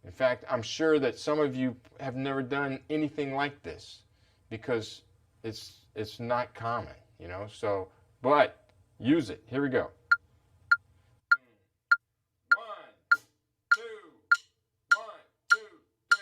[SPEAKER 1] In fact, I'm sure that some of you have never done anything like this because it's not common, So, but use it. Here we go. 1, 2, 1, 2, 3.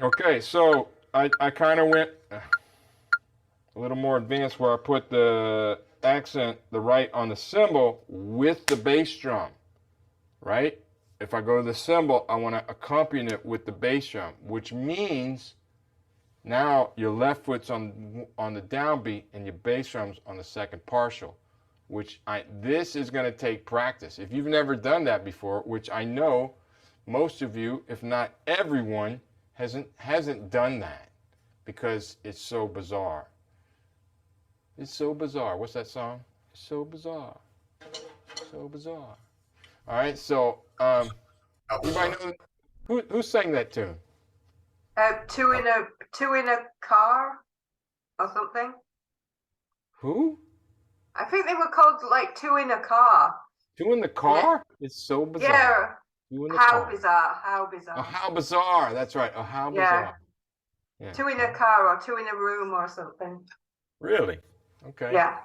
[SPEAKER 1] Okay, so I kind of went a little more advanced where I put the accent, the right on the cymbal with the bass drum, right? If I go to the cymbal, I want to accompany it with the bass drum, which means now your left foot's on the downbeat and your bass drum's on the second partial, this is going to take practice. If you've never done that before, which I know most of you, if not everyone, hasn't done that because it's so bizarre. It's so bizarre. What's that song? It's so bizarre. So bizarre. All right, so anybody know who sang that tune?
[SPEAKER 8] Two in a car or something.
[SPEAKER 1] Who?
[SPEAKER 8] I think they were called like Two in a Car.
[SPEAKER 1] Two in the car? Yeah. It's so bizarre.
[SPEAKER 8] Yeah. How bizarre. How bizarre.
[SPEAKER 1] Oh, how bizarre. That's right. Oh, how bizarre.
[SPEAKER 8] Yeah. Two in a car or two in a room or something.
[SPEAKER 1] Really? Okay.
[SPEAKER 8] Yeah.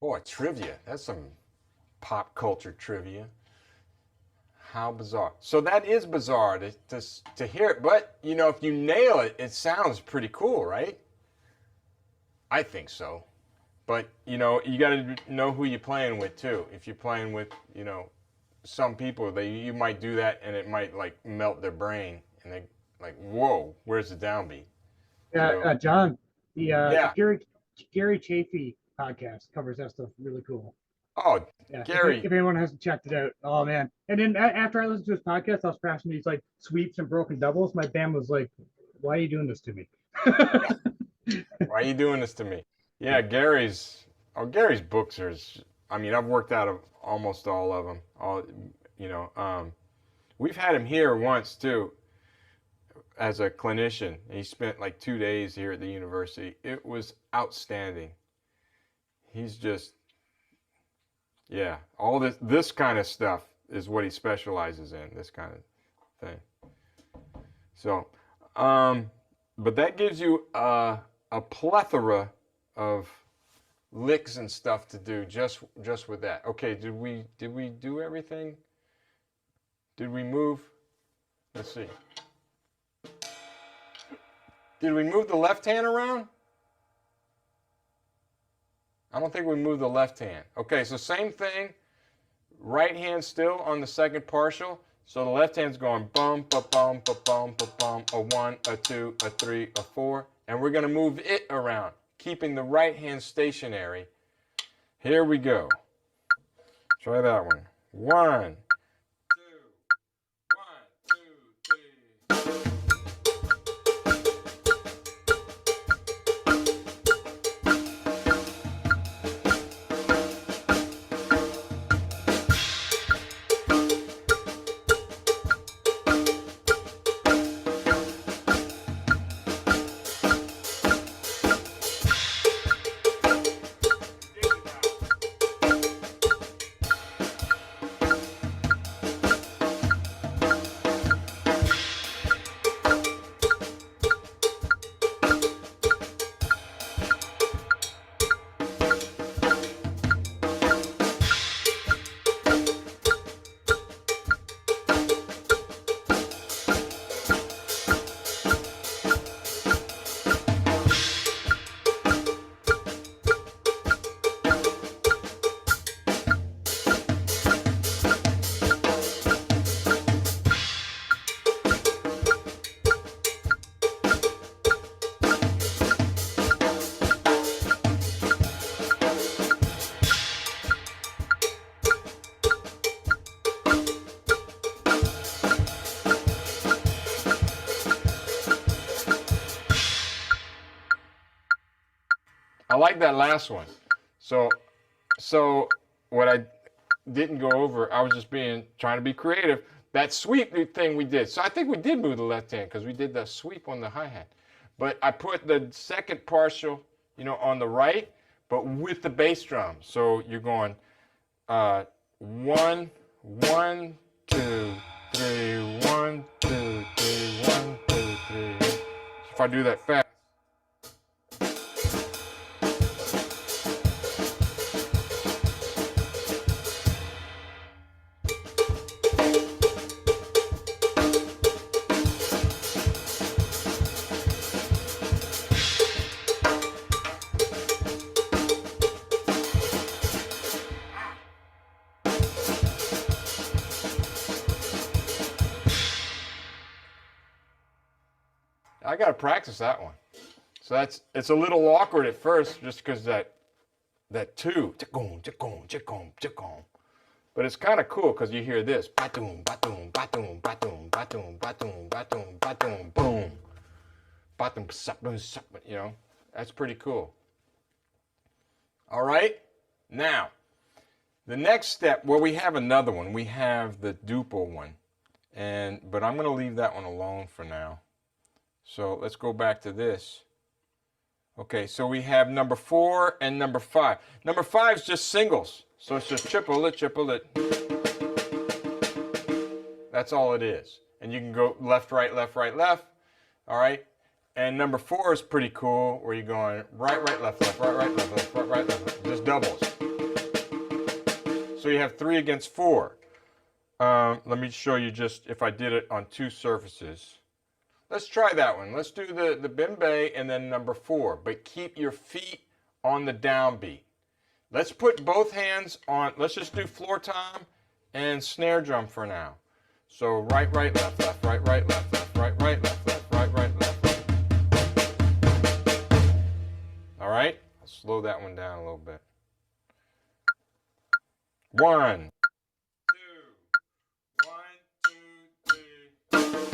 [SPEAKER 1] Boy, trivia. That's some pop culture trivia. How bizarre. So that is bizarre to hear it. But, if you nail it, it sounds pretty cool, right? I think so. But, you got to know who you're playing with, too. If you're playing with, some people, you might do that and it might, like, melt their brain. And they like, whoa, where's the downbeat?
[SPEAKER 7] Yeah, John, the Gary Chafee podcast covers that stuff really cool.
[SPEAKER 1] Oh,
[SPEAKER 7] yeah,
[SPEAKER 1] Gary.
[SPEAKER 7] If anyone hasn't checked it out, oh, man. And then after I listened to his podcast, I was crashing these, like, sweeps and broken doubles. My band was like, why are you doing this to me?
[SPEAKER 1] Why are you doing this to me? Yeah, Gary's books are, I've worked out of almost all of them. We've had him here once too as a clinician. He spent like 2 days here at the university. It was outstanding. He's just, all this kind of stuff is what he specializes in, this kind of thing. So, but that gives you a plethora of licks and stuff to do just with that. Okay, did we do everything? Did we move? Let's see. Did we move the left hand around? I don't think we moved the left hand. Okay, so same thing. right hand still on the second partial. So the left hand's going bum, ba bum, ba bum, ba bum, a 1, a 2, a 3, a 4. And we're going to move it around, keeping the right hand stationary. Here we go. Try that one. 1, 2, 1, 2, 3. I like that last one. So what I didn't go over, I was just trying to be creative. That sweep thing we did. So I think we did move the left hand because we did the sweep on the hi-hat. But I put the second partial, on the right, but with the bass drum. So you're going 1, 1, 2, 3, 1, 2, 3, 1, 2, 3. If I do that fast. I got to practice that one. So it's a little awkward at first just because that 2, but it's kind of cool because you hear this, ba-doom, ba-doom, ba-doom, ba-doom, ba-doom, ba-doom, ba-doom, ba-doom, boom, ba-doom, that's pretty cool. All right, now the next step, well, we have another one. We have the duple one, but I'm going to leave that one alone for now. So let's go back to this. Okay, so we have number 4 and number 5. Number 5 is just singles. So it's just triple it. That's all it is. And you can go left, right, left, right, left. All right. And number 4 is pretty cool where you're going right, right, left, left, right, right, left, left, right, right, left. Just doubles. So you have 3 against 4. Let me show you just if I did it on 2 surfaces. Let's try that one. Let's do the Bembe and then number 4, but keep your feet on the downbeat. Let's put both hands on, let's just do floor tom and snare drum for now. So right, right, left, left, right, right, left, left, right, right, left, left, right, right, left, left. All right, I'll slow that one down a little bit. 1, 2, 1, 2, 3.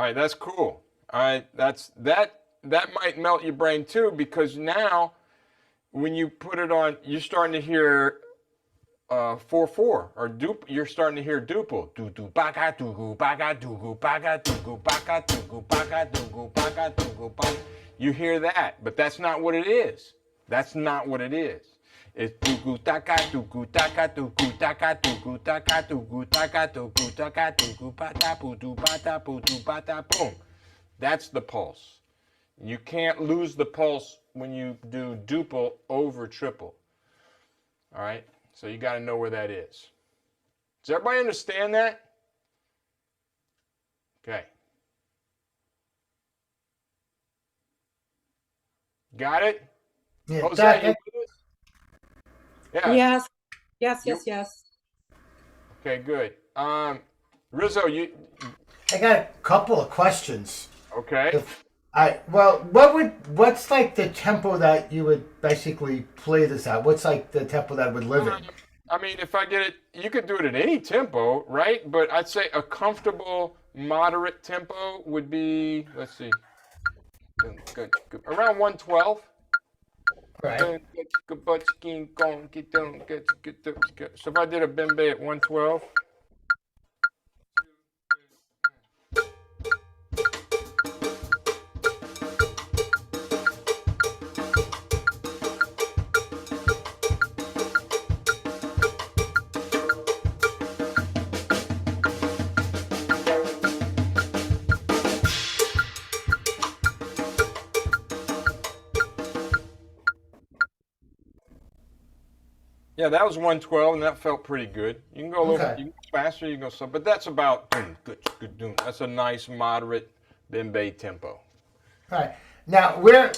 [SPEAKER 1] right, that's cool. All right, that might melt your brain too, because now when you put it on, you're starting to hear 4/4 or duple. You're starting to hear duple. Do do baga do go baga do go baga do go baga do go baga do go baga do go baga. You hear that, but that's not what it is. That's not what it is. It's do go taka do go taka do go taka do go taka do go taka do go taka do go bata boo do bata boo do bata boom. That's the pulse. You can't lose the pulse when you do duple over triple. All right? So you got to know where that is. Does everybody understand that? Okay. Got it?
[SPEAKER 9] Yeah,
[SPEAKER 1] Jose,
[SPEAKER 9] that-
[SPEAKER 1] you with us? Yeah.
[SPEAKER 3] Yes, yes,
[SPEAKER 1] You-
[SPEAKER 3] yes, yes.
[SPEAKER 1] Okay, good. Rizzo, you
[SPEAKER 9] I got a couple of questions.
[SPEAKER 1] okay?
[SPEAKER 9] If what's like the tempo that you would basically play this at? What's like the tempo that would live in?
[SPEAKER 1] I mean, if I get it, you could do it at any tempo, right? But I'd say a comfortable, moderate tempo would be, let's see, around 112.
[SPEAKER 9] Right.
[SPEAKER 1] So if I did a Bembe at 112. Yeah, that was 112, and that felt pretty good. You can go a little
[SPEAKER 9] Okay.
[SPEAKER 1] you can go faster, you can go slow, but that's about that's a nice moderate Bembe tempo.
[SPEAKER 9] Right. Now we're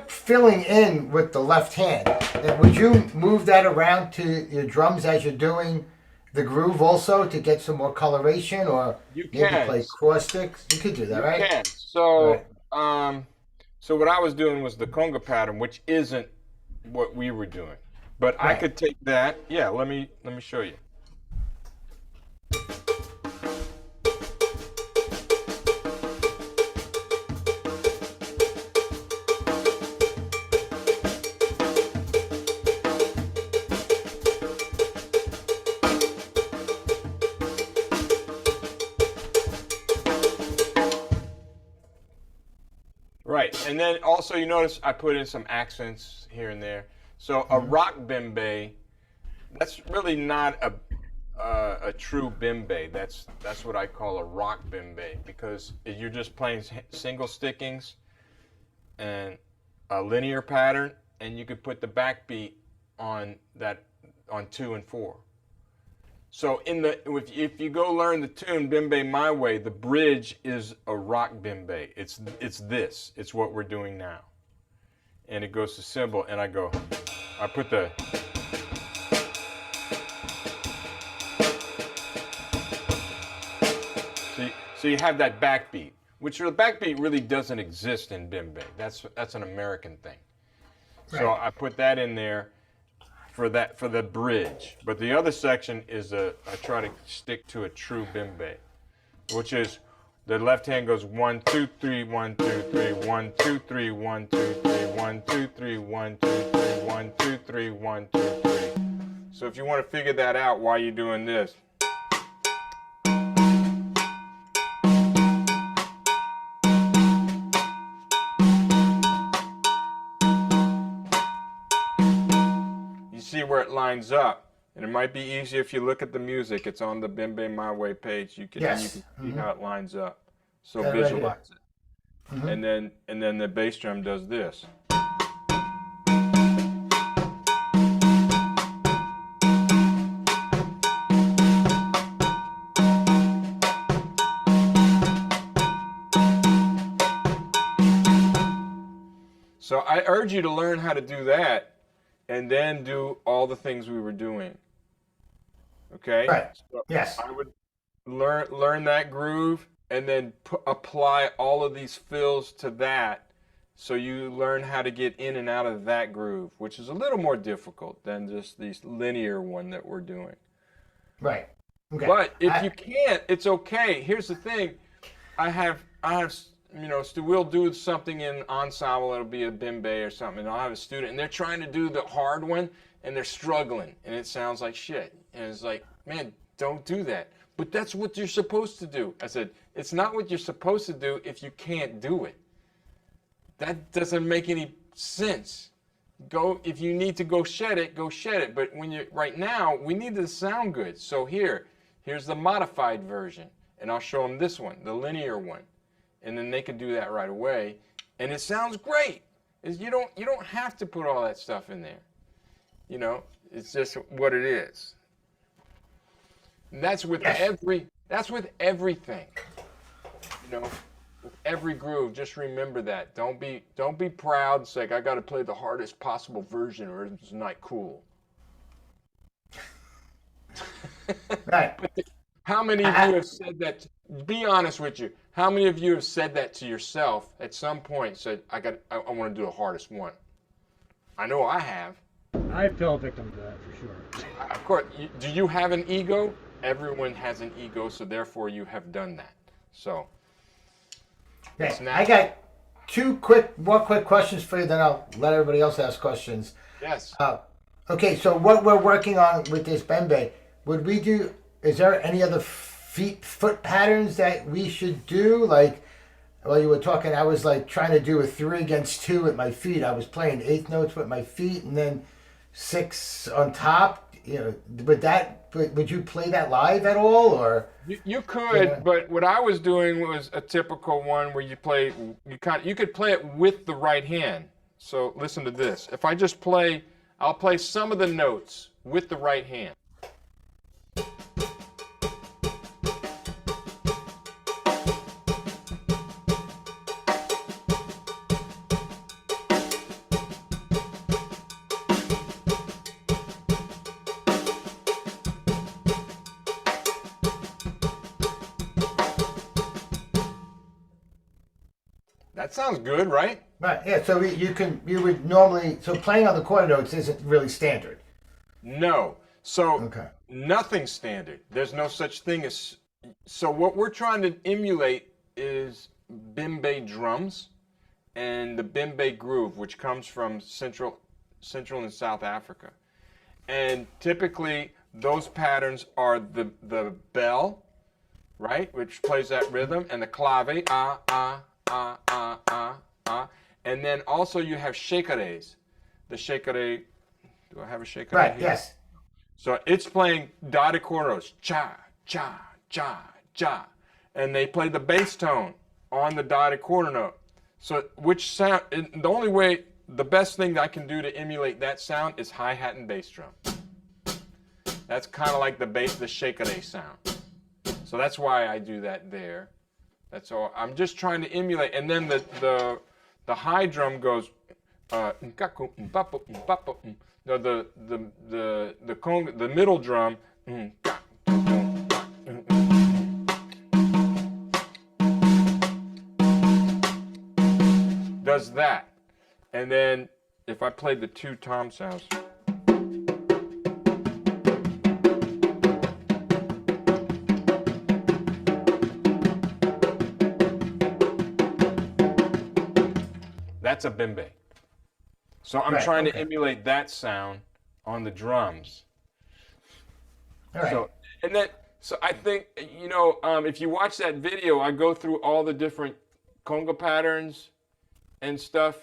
[SPEAKER 9] filling in with the left hand. And would you move that around to your drums as you're doing the groove also to get some more coloration, or
[SPEAKER 1] You
[SPEAKER 9] maybe
[SPEAKER 1] can.
[SPEAKER 9] play cross sticks? You could do that,
[SPEAKER 1] You
[SPEAKER 9] right?
[SPEAKER 1] can. So,
[SPEAKER 9] Right.
[SPEAKER 1] so what I was doing was the conga pattern, which isn't what we were doing. But I
[SPEAKER 9] Right.
[SPEAKER 1] could take that. Yeah, let me show you. Right, and then also you notice I put in some accents here and there. So a rock Bembe, that's really not a true Bembe. That's what I call a rock Bembe, because you're just playing single stickings and a linear pattern, and you could put the backbeat on 2 and 4. So if you go learn the tune Bembe My Way, the bridge is a rock Bembe. It's this. It's what we're doing now. And it goes to cymbal, and I put the so you have that backbeat, which the backbeat really doesn't exist in Bembe. That's an American thing. So
[SPEAKER 9] Right.
[SPEAKER 1] I put that in there for the bridge. But the other section is I try to stick to a true Bembe, which is the left hand goes 1 2 3 1 2 3 1 2 3 1 2 3 1 2 3 1 2 3 1 2 3 1 2 3. So if you want to figure that out while you're doing this. You see where it lines up, and it might be easier if you look at the music. It's on the Bembe My Way page. You can
[SPEAKER 9] Yes.
[SPEAKER 1] see how it lines up. So
[SPEAKER 9] Yeah, right here.
[SPEAKER 1] visualize it. And then the bass drum does this. So I urge you to learn how to do that, and then do all the things we were doing. Okay?
[SPEAKER 9] Right.
[SPEAKER 1] So
[SPEAKER 9] Yes.
[SPEAKER 1] I would learn that groove, and then apply all of these fills to that, so you learn how to get in and out of that groove, which is a little more difficult than just this linear one that we're doing.
[SPEAKER 9] Right. Okay.
[SPEAKER 1] But if you can't, it's okay. Here's the thing. I we'll do something in ensemble. It'll be a bembe or something, and I'll have a student, and they're trying to do the hard one, and they're struggling, and it sounds like shit. And it's like, man, don't do that. But that's what you're supposed to do. I said, it's not what you're supposed to do if you can't do it. That doesn't make any sense. If you need to go shed it, go shed it. But right now, we need to sound good. So here's the modified version, and I'll show them this one, the linear one, and then they can do that right away, and it sounds great. You don't have to put all that stuff in there. You know, it's just what it is. And that's with everything. You know, with every groove, just remember that. Don't be proud and say, I got to play the hardest possible version or it's not cool.
[SPEAKER 9] Right.
[SPEAKER 1] How many of you have said that? Be honest with you. How many of you have said that to yourself at some point? Said, I want to do the hardest one. I know I have.
[SPEAKER 7] I fell victim to that for sure.
[SPEAKER 1] Of course. Do you have an ego? Everyone has an ego, so therefore you have done that. So.
[SPEAKER 9] Okay. I got more quick questions for you, then I'll let everybody else ask questions.
[SPEAKER 1] Yes.
[SPEAKER 9] Okay, so what we're working on with this Bembe, is there any other foot patterns that we should do? Like, while you were talking, I was like trying to do a 3 against 2 with my feet. I was playing 8th notes with my feet and then 6 on top. You know, would you play that live at all, or?
[SPEAKER 1] You could, but what I was doing was a typical one where you could play it with the right hand. So listen to this. If I just play, I'll play some of the notes with the right hand. That sounds good, right?
[SPEAKER 9] Right. Yeah. So playing on the quarter notes isn't really standard.
[SPEAKER 1] No. So nothing's standard. There's no such thing as. So what we're trying to emulate is Bembe drums and the Bembe groove, which comes from Central and South Africa. And typically those patterns are the bell, right, which plays that rhythm, and the clave, and then also you have shakares. The shakare, do I have a shakare?
[SPEAKER 9] Right,
[SPEAKER 1] here?
[SPEAKER 9] yes.
[SPEAKER 1] So it's playing dotted quarters, cha, cha, cha, cha. And they play the bass tone on the dotted quarter note. So which sound, the best thing that I can do to emulate that sound is hi-hat and bass drum. That's kind of like the shakare sound. So that's why I do that there. That's all. I'm just trying to emulate, and then the high drum goes. No, the middle drum. Does that, and then if I play the 2 tom sounds. That's a bembe. So I'm trying to emulate that sound on the drums.
[SPEAKER 9] All right.
[SPEAKER 1] So I think, if you watch that video, I go through all the different conga patterns and stuff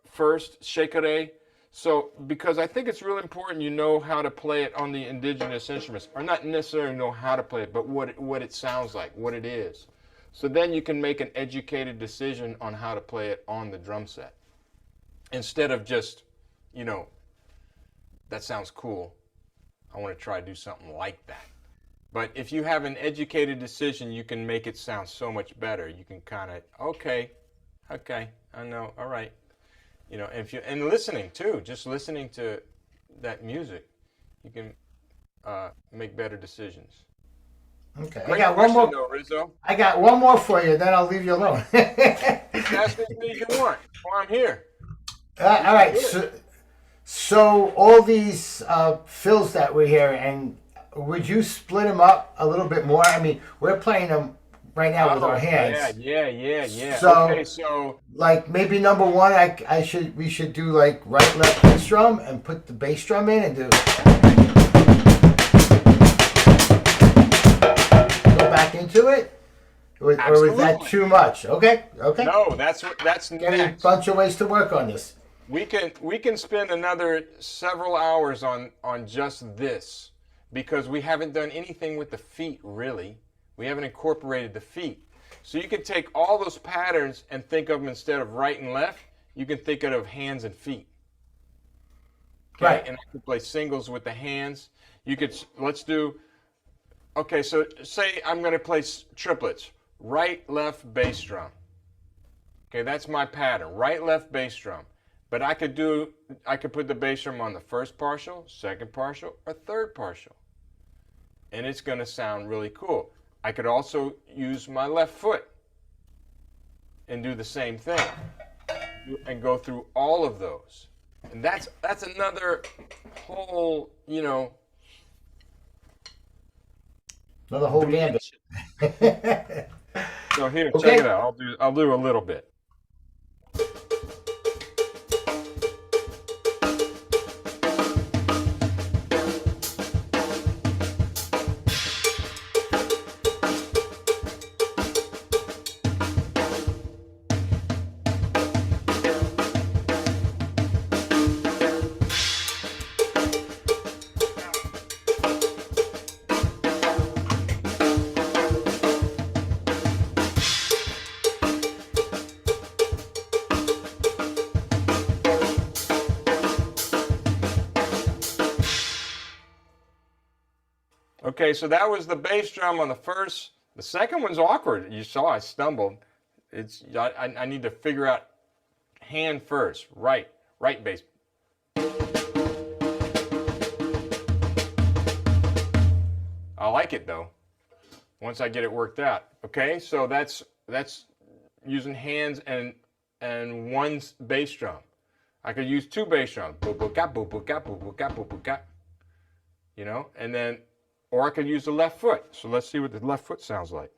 [SPEAKER 1] first, shakare. So, because I think it's really important you know how to play it on the indigenous instruments, or not necessarily know how to play it, but what it sounds like, what it is. So then you can make an educated decision on how to play it on the drum set. Instead of just, that sounds cool. I want to try to do something like that. But if you have an educated decision, you can make it sound so much better. You can kind of, okay, I know, all right. And listening too, just listening to that music, you can make better decisions.
[SPEAKER 9] Okay.
[SPEAKER 1] Great question, though, Rizzo.
[SPEAKER 9] I got one more for you, then I'll leave you alone.
[SPEAKER 1] Ask me you want. Well, I'm here.
[SPEAKER 9] All right. So all these fills that we hear, and would you split them up a little bit more? I mean, we're playing them right now with
[SPEAKER 1] Oh,
[SPEAKER 9] our hands.
[SPEAKER 1] yeah.
[SPEAKER 9] So,
[SPEAKER 1] Okay, so
[SPEAKER 9] like maybe number one, we should do like right left bass drum and put the bass drum in and do go back into it, or was that
[SPEAKER 1] Absolutely.
[SPEAKER 9] too much? Okay, okay.
[SPEAKER 1] no, that's
[SPEAKER 9] Got a
[SPEAKER 1] next.
[SPEAKER 9] bunch of ways to work on this.
[SPEAKER 1] We can spend another several hours on just this because we haven't done anything with the feet really. We haven't incorporated the feet. So you can take all those patterns and think of them instead of right and left, you can think of hands and feet. Okay?
[SPEAKER 9] Right.
[SPEAKER 1] And I can play singles with the hands. You could let's do okay, so say I'm going to play triplets. Right, left, bass drum. Okay, that's my pattern. Right, left, bass drum. But I could put the bass drum on the first partial, second partial, or third partial. And it's going to sound really cool. I could also use my left foot and do the same thing and go through all of those. And that's another whole,
[SPEAKER 9] Another whole gambit.
[SPEAKER 1] So here,
[SPEAKER 9] Okay.
[SPEAKER 1] check it out. I'll do a little bit. Okay, so that was the bass drum on the first. The second one's awkward. You saw I stumbled. I need to figure out hand first. Right bass. I like it though. Once I get it worked out. Okay, so that's using hands and one bass drum. I could use two bass drums. And then. Or I could use the left foot. So let's see what the left foot sounds like.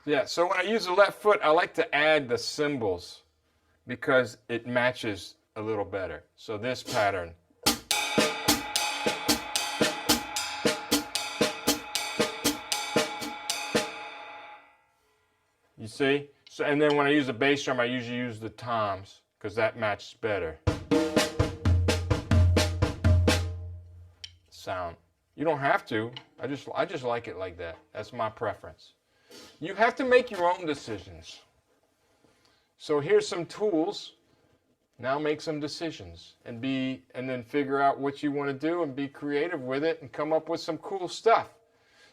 [SPEAKER 1] Yeah, so when I use the left foot, I like to add the cymbals because it matches a little better. So this pattern. You see? So, and then when I use the bass drum, I usually use the toms because that matches better. Sound. You don't have to. I just like it like that. That's my preference. You have to make your own decisions. So here's some tools. Now make some decisions and then figure out what you want to do and be creative with it and come up with some cool stuff.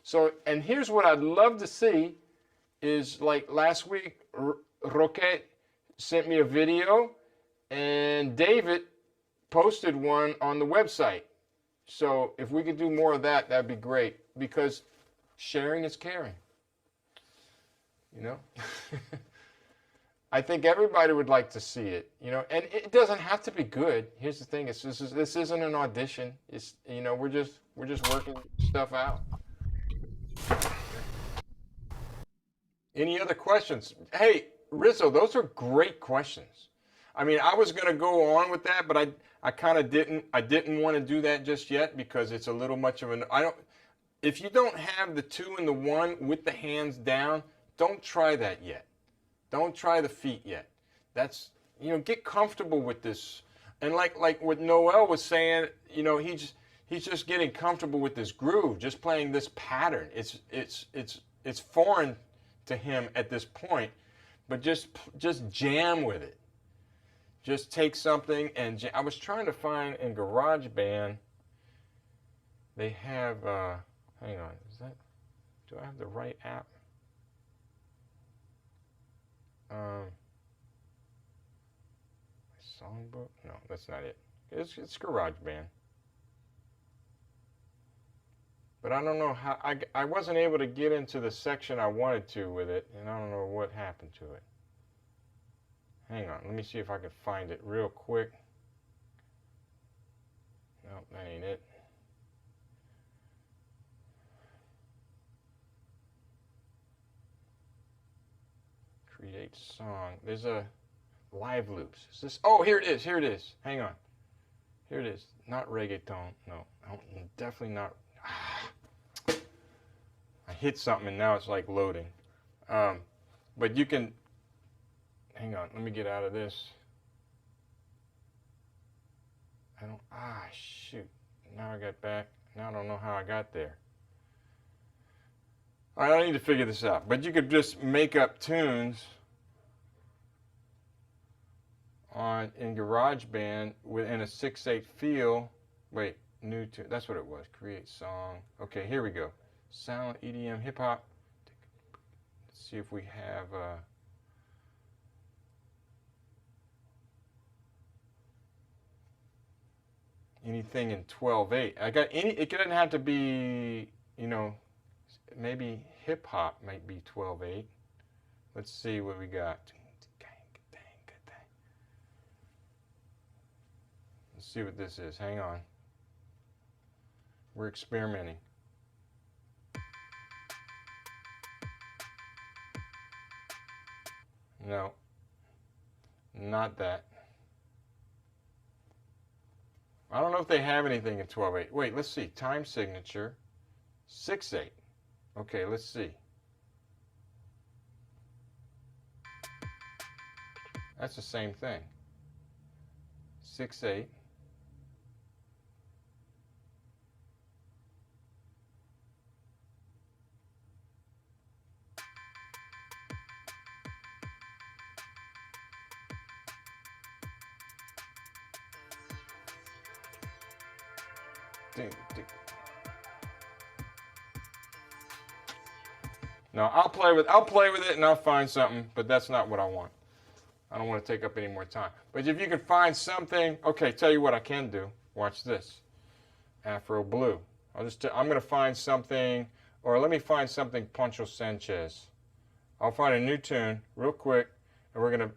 [SPEAKER 1] So, and here's what I'd love to see is like last week, Roquette sent me a video and David posted one on the website. So if we could do more of that, that'd be great because sharing is caring. I think everybody would like to see it, and it doesn't have to be good. Here's the thing: this isn't an audition. It's we're just working stuff out. Any other questions? Hey, Rizzo, those are great questions. I mean, I was gonna go on with that, but I kind of didn't. I didn't want to do that just yet because it's a little much of an. If you don't have the 2 and the 1 with the hands down. Don't try that yet. Don't try the feet yet. That's, get comfortable with this. And like what Noel was saying, he's just getting comfortable with this groove, just playing this pattern. It's foreign to him at this point, but just jam with it. Just take something and I was trying to find in GarageBand They have, hang on, do I have the right app? Songbook? No, that's not it. It's GarageBand. But I don't know how, I wasn't able to get into the section I wanted to with it, and I don't know what happened to it. Hang on, let me see if I can find it real quick. No, that ain't it. Create song. There's a live loops. Is this? Oh, here it is. Here it is. Hang on. Here it is. Not reggaeton. No, definitely not. I hit something and now it's like loading. But you can. Hang on. Let me get out of this. I don't. Shoot. Now I got back. Now I don't know how I got there. All right, I need to figure this out. But you could just make up tunes in GarageBand within a 6/8 feel. Wait, new tune. That's what it was. Create song. Okay, here we go. Sound, EDM, hip hop. Let's see if we have. Anything in 12/8. I got any. It doesn't have to be. Maybe hip hop might be 12/8. Let's see what we got. Let's see what this is. Hang on. We're experimenting. No, not that. I don't know if they have anything in 12/8. Wait, let's see. Time signature, 6/8. Okay, let's see. That's the same thing. 6/8. Ding, ding. No, I'll play with it and I'll find something, but that's not what I want. I don't want to take up any more time. But if you can find something, okay, tell you what I can do. Watch this. Afro Blue. I'm going to find something, or let me find something Poncho Sanchez. I'll find a new tune real quick, and we're going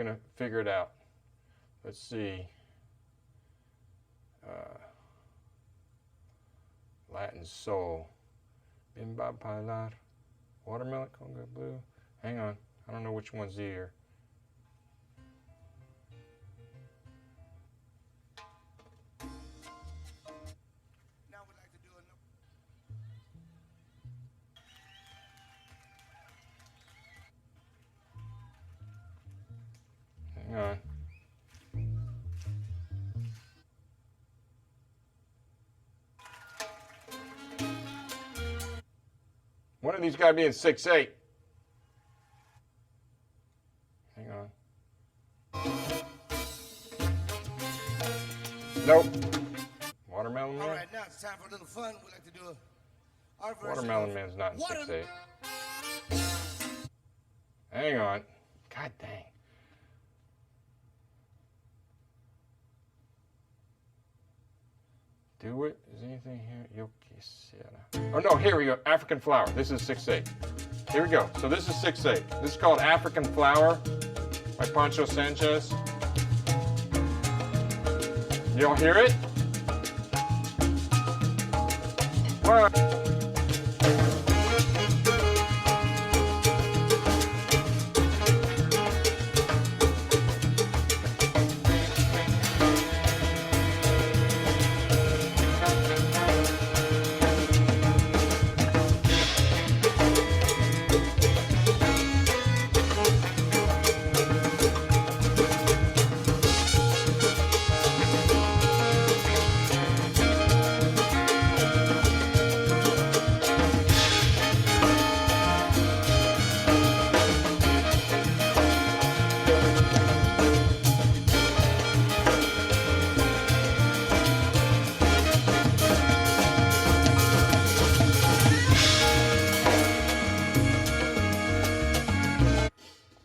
[SPEAKER 1] to figure it out. Let's see. Latin soul. Bembe Pilar. Watermelon, Congo Blue. Hang on. I don't know which one's here.
[SPEAKER 6] Now we'd like to do
[SPEAKER 1] Hang on. One of these got to be in 6/8. Hang on. Nope. Watermelon Man?
[SPEAKER 6] All right, now it's time for a little fun. We'd like to do our version
[SPEAKER 1] Watermelon
[SPEAKER 6] of
[SPEAKER 1] Man's not in 6/8. Hang on. God dang. Do it. Is anything here? Oh no, here we go. African Flower. This is 6/8. Here we go. So this is 6/8. This is called African Flower by Poncho Sanchez. You don't hear it? What?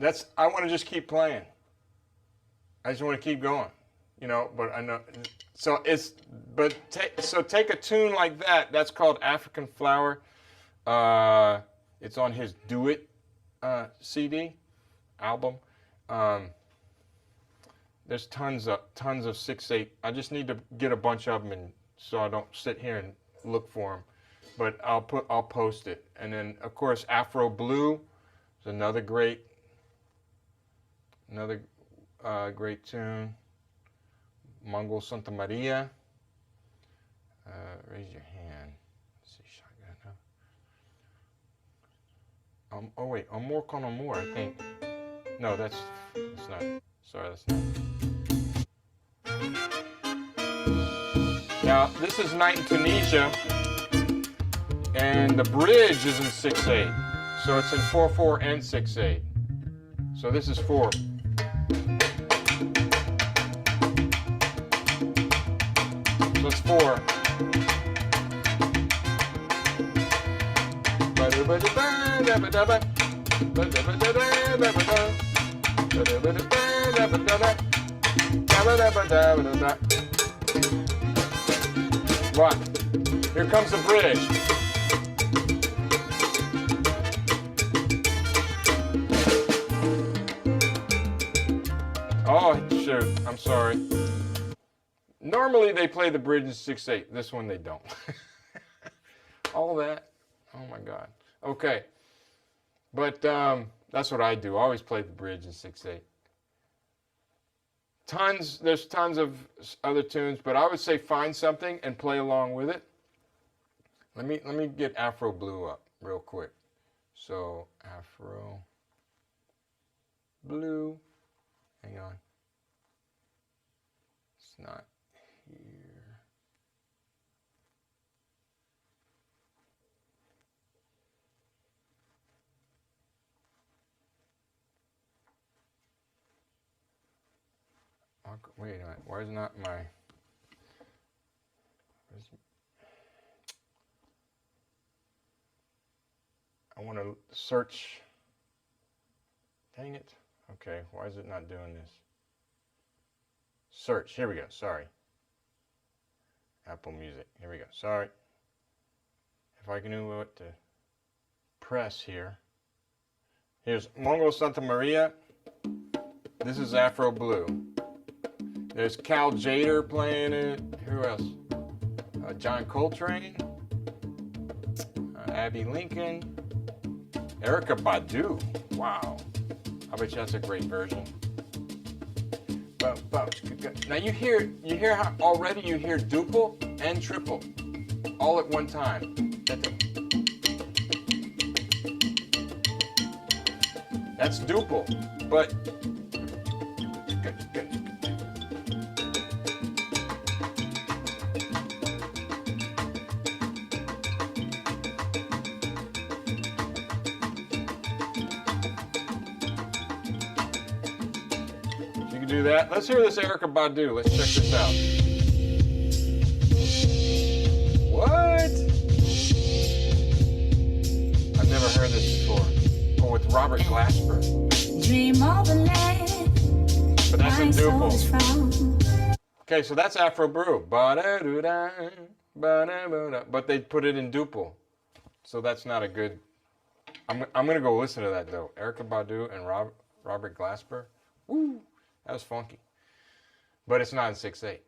[SPEAKER 1] I want to just keep playing. I just want to keep going, you know. But I know, so take a tune like that. That's called African Flower. It's on his Do It CD album. There's tons of 6/8. I just need to get a bunch of them, and so I don't sit here and look for them. But I'll post it. And then of course Afro Blue is another great tune. Mongo Santa Maria. Raise your hand. Let's see, shotgun. Oh wait, Amor con Amor, I think. No, that's not. Sorry, that's not. Now this is Night in Tunisia, and the bridge is in 6/8, so it's in 4/4 and 6/8. So this is 4. So it's 4. What? Here comes the bridge. Oh, shoot. I'm sorry. Normally they play the bridge in 6/8. This one they don't. All that. Oh my God. Okay. But that's what I do. I always play the bridge in 6/8. There's tons of other tunes, but I would say find something and play along with it. Let me get Afro Blue up real quick. So Afro Blue. Hang on. It's not here. Wait a minute. Where's not my? I want to search. Dang it. Okay. Why is it not doing this? Search. Here we go. Sorry. Apple Music. Here we go. Sorry. If I can know what to press here. Here's Mongo Santa Maria. This is Afro Blue. There's Cal Jader playing it. Who else? John Coltrane. Abby Lincoln. Erykah Badu. Wow. I bet you that's a great version. Now you hear how already you hear duple and triple all at one time. That's duple, but do that. Let's hear this Erykah Badu. Let's check this out. What? I've never heard this before. Oh, with Robert Glasper. Dream of a land. But that's a duple. Okay, so that's Afro Brew. But they put it in duple. So that's not a good. I'm gonna go listen to that though. Erykah Badu and Robert Glasper. Woo. That was funky. But it's not in 6/8.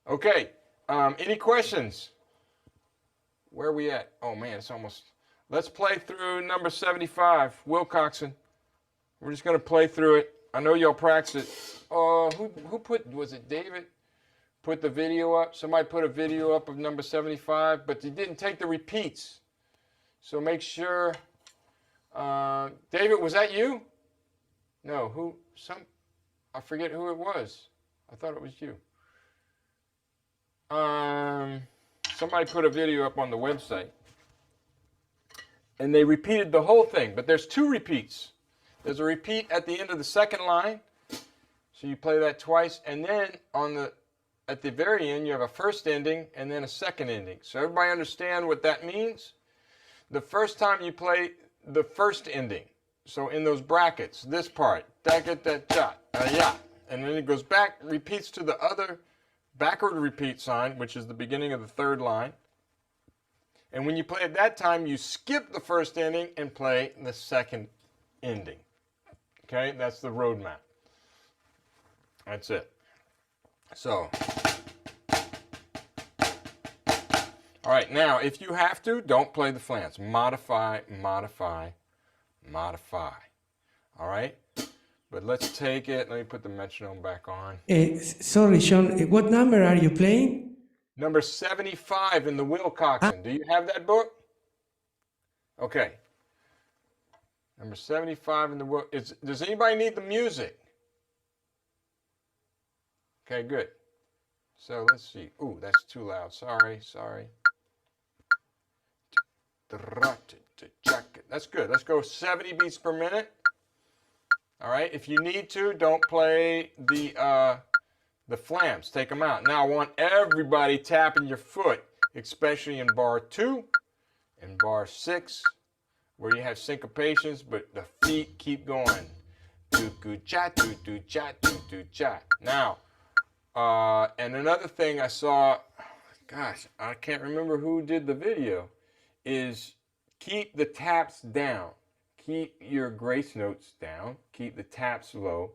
[SPEAKER 1] Okay. Any questions? Where are we at? Oh, man, it's almost... Let's play through number 75, Wilcoxon. We're just going to play through it. I know y'all practice it. Who put... Was it David? Put the video up? Somebody put a video up of number 75, but they didn't take the repeats. So make sure... David, was that you? No, who... I forget who it was. I thought it was you. Somebody put a video up on the website. And they repeated the whole thing, but there's 2 repeats. There's a repeat at the end of the second line. So you play that twice, and then at the very end you have a first ending and then a second ending. So everybody understand what that means? The first time you play the first ending, So in those brackets, this part, da-ga-da-cha, ya, and then it goes back, repeats to the other backward repeat sign, which is the beginning of the third line. And when you play at that time, you skip the first ending and play the second ending. Okay, that's the roadmap. That's it. So, all right, now if you have to, don't play the flams. Modify, modify, modify. All right? But let's take it. Let me put the metronome back on.
[SPEAKER 2] Sorry, Sean, what number are you playing?
[SPEAKER 1] Number 75 in the Wilcoxon. Do you have that book? Okay. Number 75 in the Wil. Does anybody need the music? Okay, good. So let's see. Ooh, that's too loud. Sorry, sorry. That's good. Let's go 70 beats per minute. All right. If you need to, don't play the flams. Take them out. Now I want everybody tapping your foot, especially in bar 2 and bar 6, where you have syncopations, but the feet keep going. Do-do-cha, do-do-cha, do-do-cha. Now, and another thing I saw, gosh, I can't remember who did the video, is keep the taps down. Keep your grace notes down. Keep the taps low.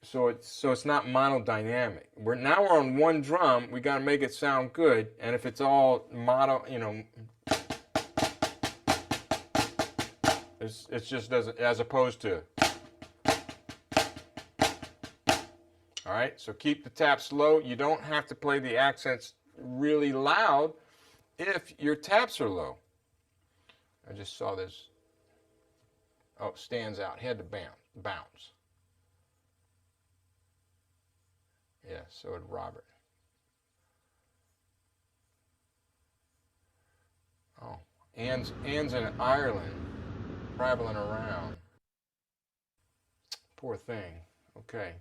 [SPEAKER 1] So it's not monodynamic. We're on one drum. We got to make it sound good. And if it's all mono, it just doesn't, as opposed to. All right. So keep the taps low. You don't have to play the accents really loud if your taps are low. I just saw this. Oh, stands out. Had to bounce. Yeah, so did Robert. Oh, Anne's in Ireland, traveling around. Poor thing. Okay.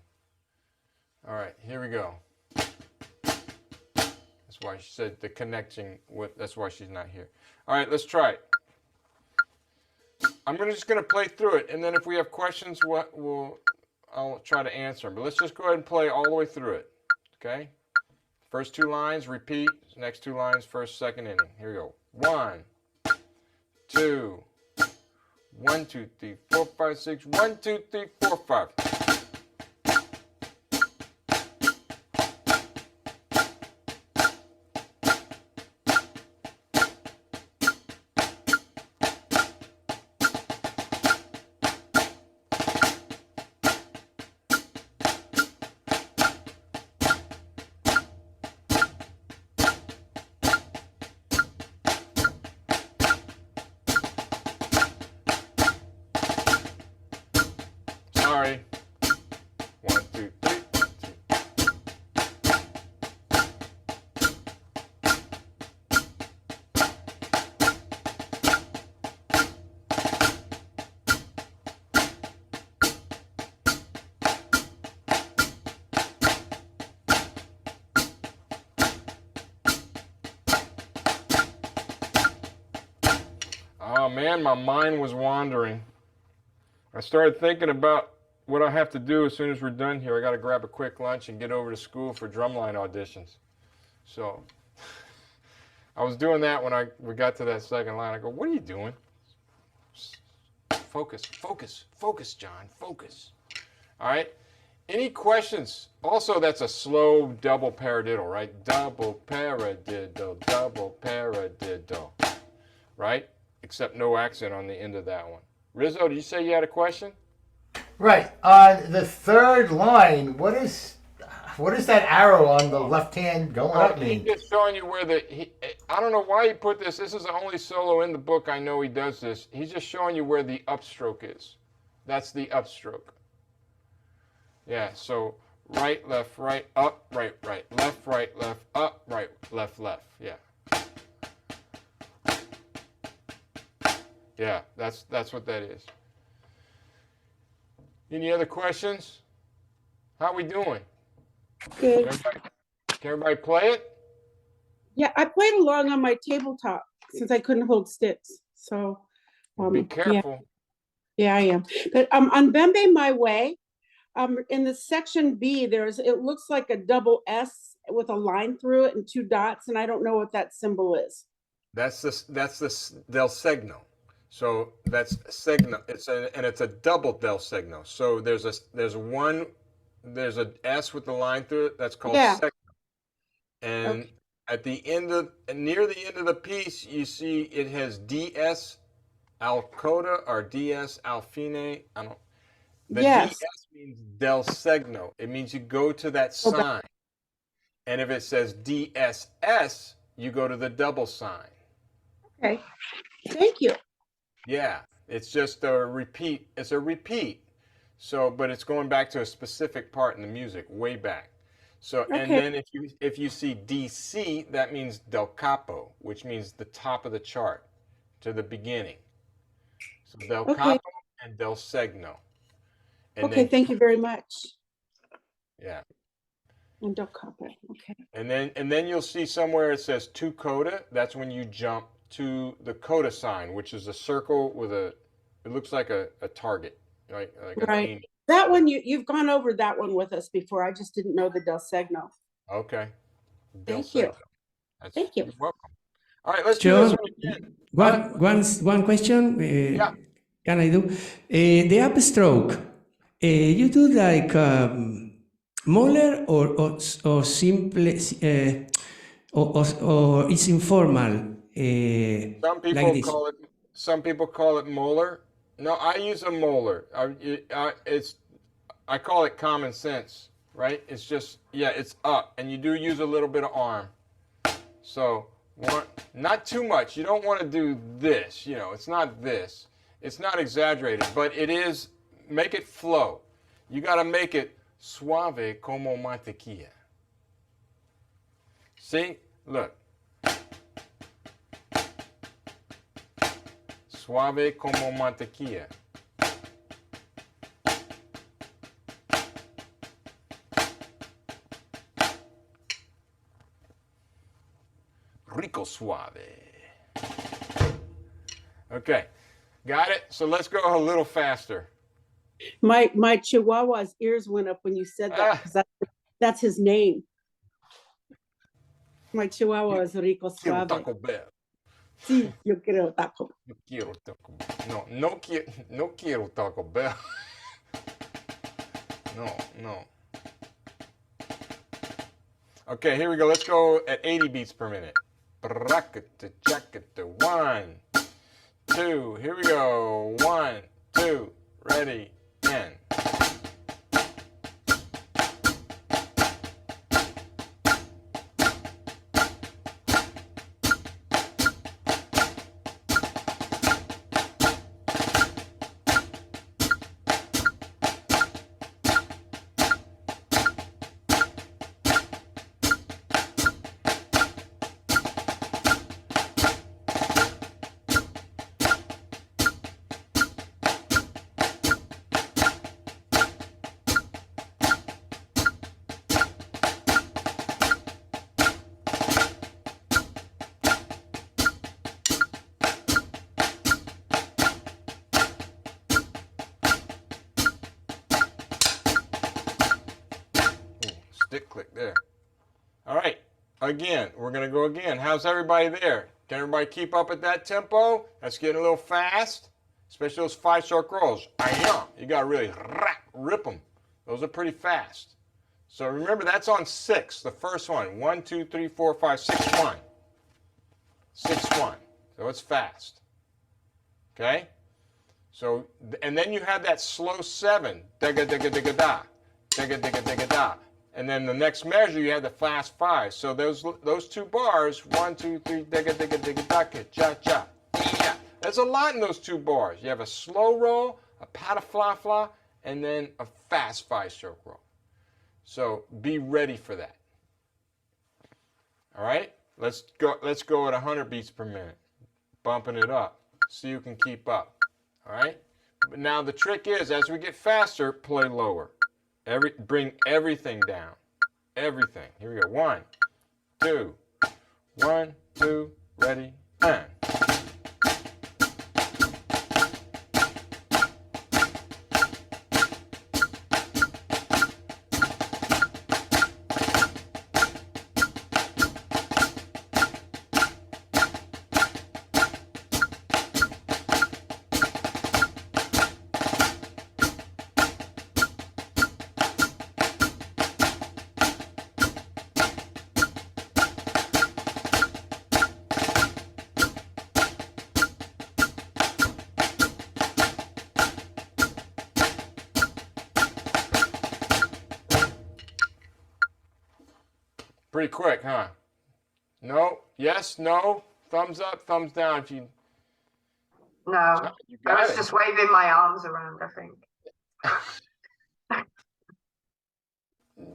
[SPEAKER 1] All right, here we go. That's why she said the connecting with. That's why she's not here. All right, let's try it. I'm just gonna play through it, and then if we have questions, I'll try to answer them. But let's just go ahead and play all the way through it. Okay? First 2 lines, repeat. Next 2 lines, first, second inning. Here we go. 1, 2, 1, 2, 3, 4, 5, 6. 1, 2, 3, 4, 5. Sorry. 1, 2, 3. 2. Oh man, my mind was wandering. I started thinking about what I have to do as soon as we're done here. I got to grab a quick lunch and get over to school for drumline auditions. So I was doing that when we got to that second line. I go, what are you doing? Focus, focus, focus, John, focus. All right. Any questions? Also, that's a slow double paradiddle, right? Double paradiddle, double paradiddle, right? Except no accent on the end of that one. Rizzo, did you say you had a question?
[SPEAKER 9] Right. On the third line, what is that arrow on the left hand going up mean?
[SPEAKER 1] He's just showing you where I don't know why he put this. This is the only solo in the book I know he does this. He's just showing you where the upstroke is. That's the upstroke. Yeah, so right, up, right, left, up, right, left. Yeah. Yeah, that's what that is. Any other questions? How are we doing?
[SPEAKER 3] Good.
[SPEAKER 1] Can everybody play it?
[SPEAKER 3] Yeah, I played along on my tabletop since I couldn't hold sticks. So
[SPEAKER 1] Be careful.
[SPEAKER 3] Yeah, I am. But on Bembe My Way, in the section B, it looks like a double S with a line through it and two dots, and I don't know what that symbol is.
[SPEAKER 1] That's the del segno. So that's segno. It's a double del segno. So there's an S with the line through it. That's called
[SPEAKER 3] Yeah.
[SPEAKER 1] segno. And
[SPEAKER 3] Okay.
[SPEAKER 1] at the end of near the end of the piece, you see it has DS al coda or DS al fine. I don't. The
[SPEAKER 3] Yes.
[SPEAKER 1] DS means del segno. It means you go to that
[SPEAKER 3] Go back.
[SPEAKER 1] sign. And if it says DSS, you go to the double sign.
[SPEAKER 3] Okay. Thank you.
[SPEAKER 1] Yeah, it's just a repeat. It's a repeat. So, but it's going back to a specific part in the music, way back. So, and
[SPEAKER 3] Okay.
[SPEAKER 1] then if you see DC, that means del capo, which means the top of the chart, to the beginning. So del
[SPEAKER 3] Okay.
[SPEAKER 1] capo and del segno. And
[SPEAKER 3] Okay.
[SPEAKER 1] then
[SPEAKER 3] Thank you very much.
[SPEAKER 1] yeah.
[SPEAKER 3] And don't copy. Okay.
[SPEAKER 1] And then you'll see somewhere it says to coda. That's when you jump to the coda sign, which is a circle with it looks like a target, like an
[SPEAKER 3] Right.
[SPEAKER 1] aim.
[SPEAKER 3] That one you've gone over that one with us before. I just didn't know the del segno.
[SPEAKER 1] Okay. Del
[SPEAKER 3] Thank you.
[SPEAKER 1] segno.
[SPEAKER 3] Thank you.
[SPEAKER 1] You're welcome. All right, let's do this
[SPEAKER 2] John,
[SPEAKER 1] one again.
[SPEAKER 2] one question.
[SPEAKER 1] Yeah.
[SPEAKER 2] Can I do? The upstroke. You do like Moller or simple or it's informal.
[SPEAKER 1] Some
[SPEAKER 2] Like
[SPEAKER 1] people
[SPEAKER 2] this.
[SPEAKER 1] call it molar. No, I use a molar. I call it common sense, right? It's just it's up, and you do use a little bit of arm. So not too much. You don't want to do this. It's not this. It's not exaggerated, but it is. Make it flow. You got to make it suave como mantequilla. See, look. Suave como mantequilla. Rico suave. Okay, got it? So let's go a little faster.
[SPEAKER 3] My Chihuahua's ears went up when you said that because that's his name. My Chihuahua is Rico
[SPEAKER 1] Quiero
[SPEAKER 3] Suave.
[SPEAKER 1] Taco Bell.
[SPEAKER 3] Sí, yo quiero taco.
[SPEAKER 1] Yo quiero Taco Bell. No quiero Taco Bell. No. Okay, here we go. Let's go at 80 beats per minute. Brakata, jakata. 1, 2. Here we go. 1, 2. Ready, and. Stick click there. All right, again, we're gonna go again. How's everybody there? Can everybody keep up at that tempo? That's getting a little fast, especially those 5-stroke rolls. You gotta really rip them. Those are pretty fast. So remember, that's on 6, the first one. 1, 2, 3, 4, 5, 6, 1. 6, 1. So it's fast. Okay? So, and then you have that slow 7. Digga, digga, digga, da. Digga, digga, digga, da. And then the next measure, you have the fast 5. So those 2 bars, 1, 2, 3, digga, digga, digga, da, cha, cha. Yeah. There's a lot in those 2 bars. You have a slow roll, a pat fla fla, and then a fast 5-stroke roll. So be ready for that. All right? Let's go at 100 beats per minute. Bumping it up. See who can keep up. All right? But now the trick is, as we get faster, play lower. Bring everything down. Everything. Here we go. 1, 2. 1, 2. Ready, and. Pretty quick, huh? No, yes, no, thumbs up, thumbs down if you.
[SPEAKER 8] No,
[SPEAKER 1] You
[SPEAKER 8] I
[SPEAKER 1] got
[SPEAKER 8] was
[SPEAKER 1] it.
[SPEAKER 8] just waving my arms around, I think.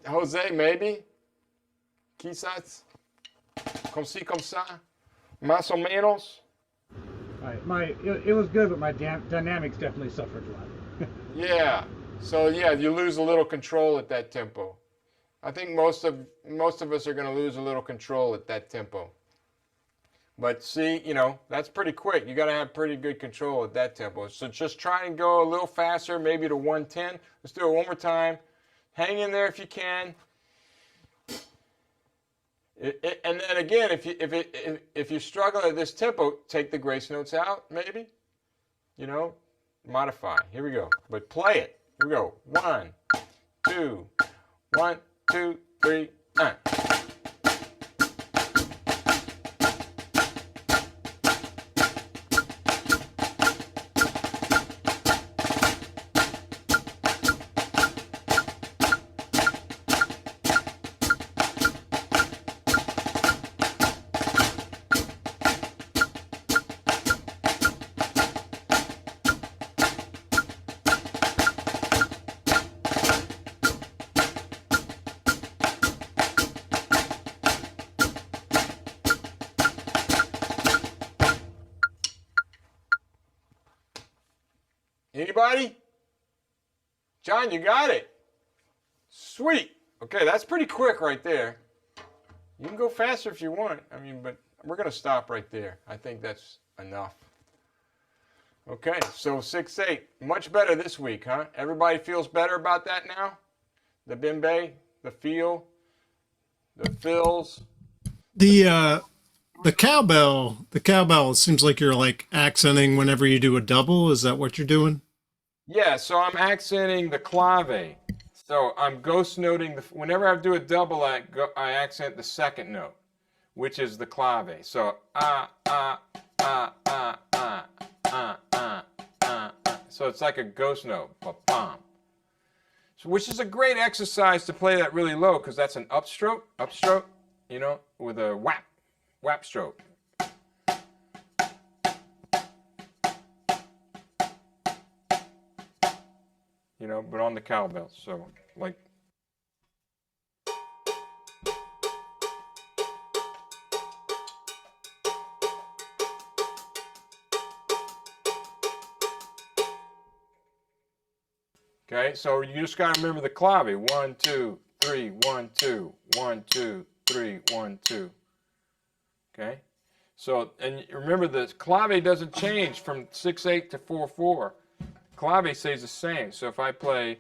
[SPEAKER 1] Jose, maybe? Quizás? Como si, como ça? Más o menos?
[SPEAKER 7] It was good, but my dynamics definitely suffered a lot.
[SPEAKER 1] Yeah. So yeah, you lose a little control at that tempo. I think most of us are going to lose a little control at that tempo. But see, that's pretty quick. You got to have pretty good control at that tempo. So just try and go a little faster, maybe to 110. Let's do it one more time. Hang in there if you can. And then again, if you struggle at this tempo, take the grace notes out, maybe. Modify. Here we go. But play it. Here we go. 1, 2, 1, 2, 3, 9. Anybody? John, you got it. Sweet. Okay, that's pretty quick right there. You can go faster if you want. But we're going to stop right there. I think that's enough. Okay, so 6/8. Much better this week, huh? Everybody feels better about that now? The Bembe, the feel, the fills.
[SPEAKER 4] The cowbell, it seems like you're like accenting whenever you do a double. Is that what you're doing?
[SPEAKER 1] Yeah, so I'm accenting the clave. So I'm ghost noting whenever I do a double, I accent the second note, which is the clave. So so it's like a ghost note, ba-bum. So which is a great exercise to play that really low because that's an upstroke, with a whap stroke. But on the cowbell. So like. Okay, so you just got to remember the clave. 1, 2, 3, 1, 2, 1, 2, 3, 1, 2. Okay, so and remember the clave doesn't change from 6/8 to 4/4. Clave stays the same. So if I play.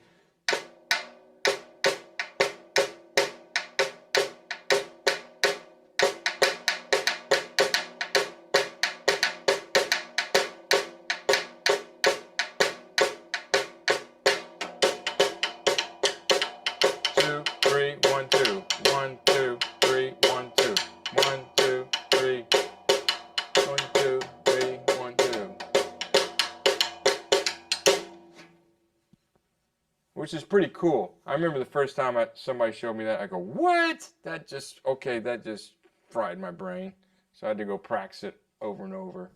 [SPEAKER 1] Which is pretty cool. I remember the first time somebody showed me that, I go, what? That just fried my brain. So I had to go practice it over and over.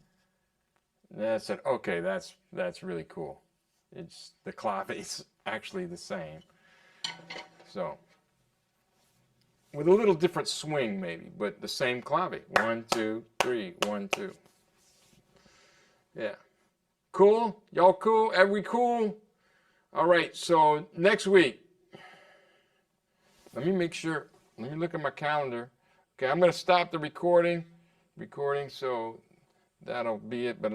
[SPEAKER 1] And then I said, okay, that's really cool. It's the clave's actually the same. So, with a little different swing maybe, but the same clave. 1, 2, 3, 1, 2. Yeah. Cool? Y'all cool? Every cool? All right, so next week, let me make sure, let me look at my calendar. Okay, I'm going to stop the recording, so that'll be it, but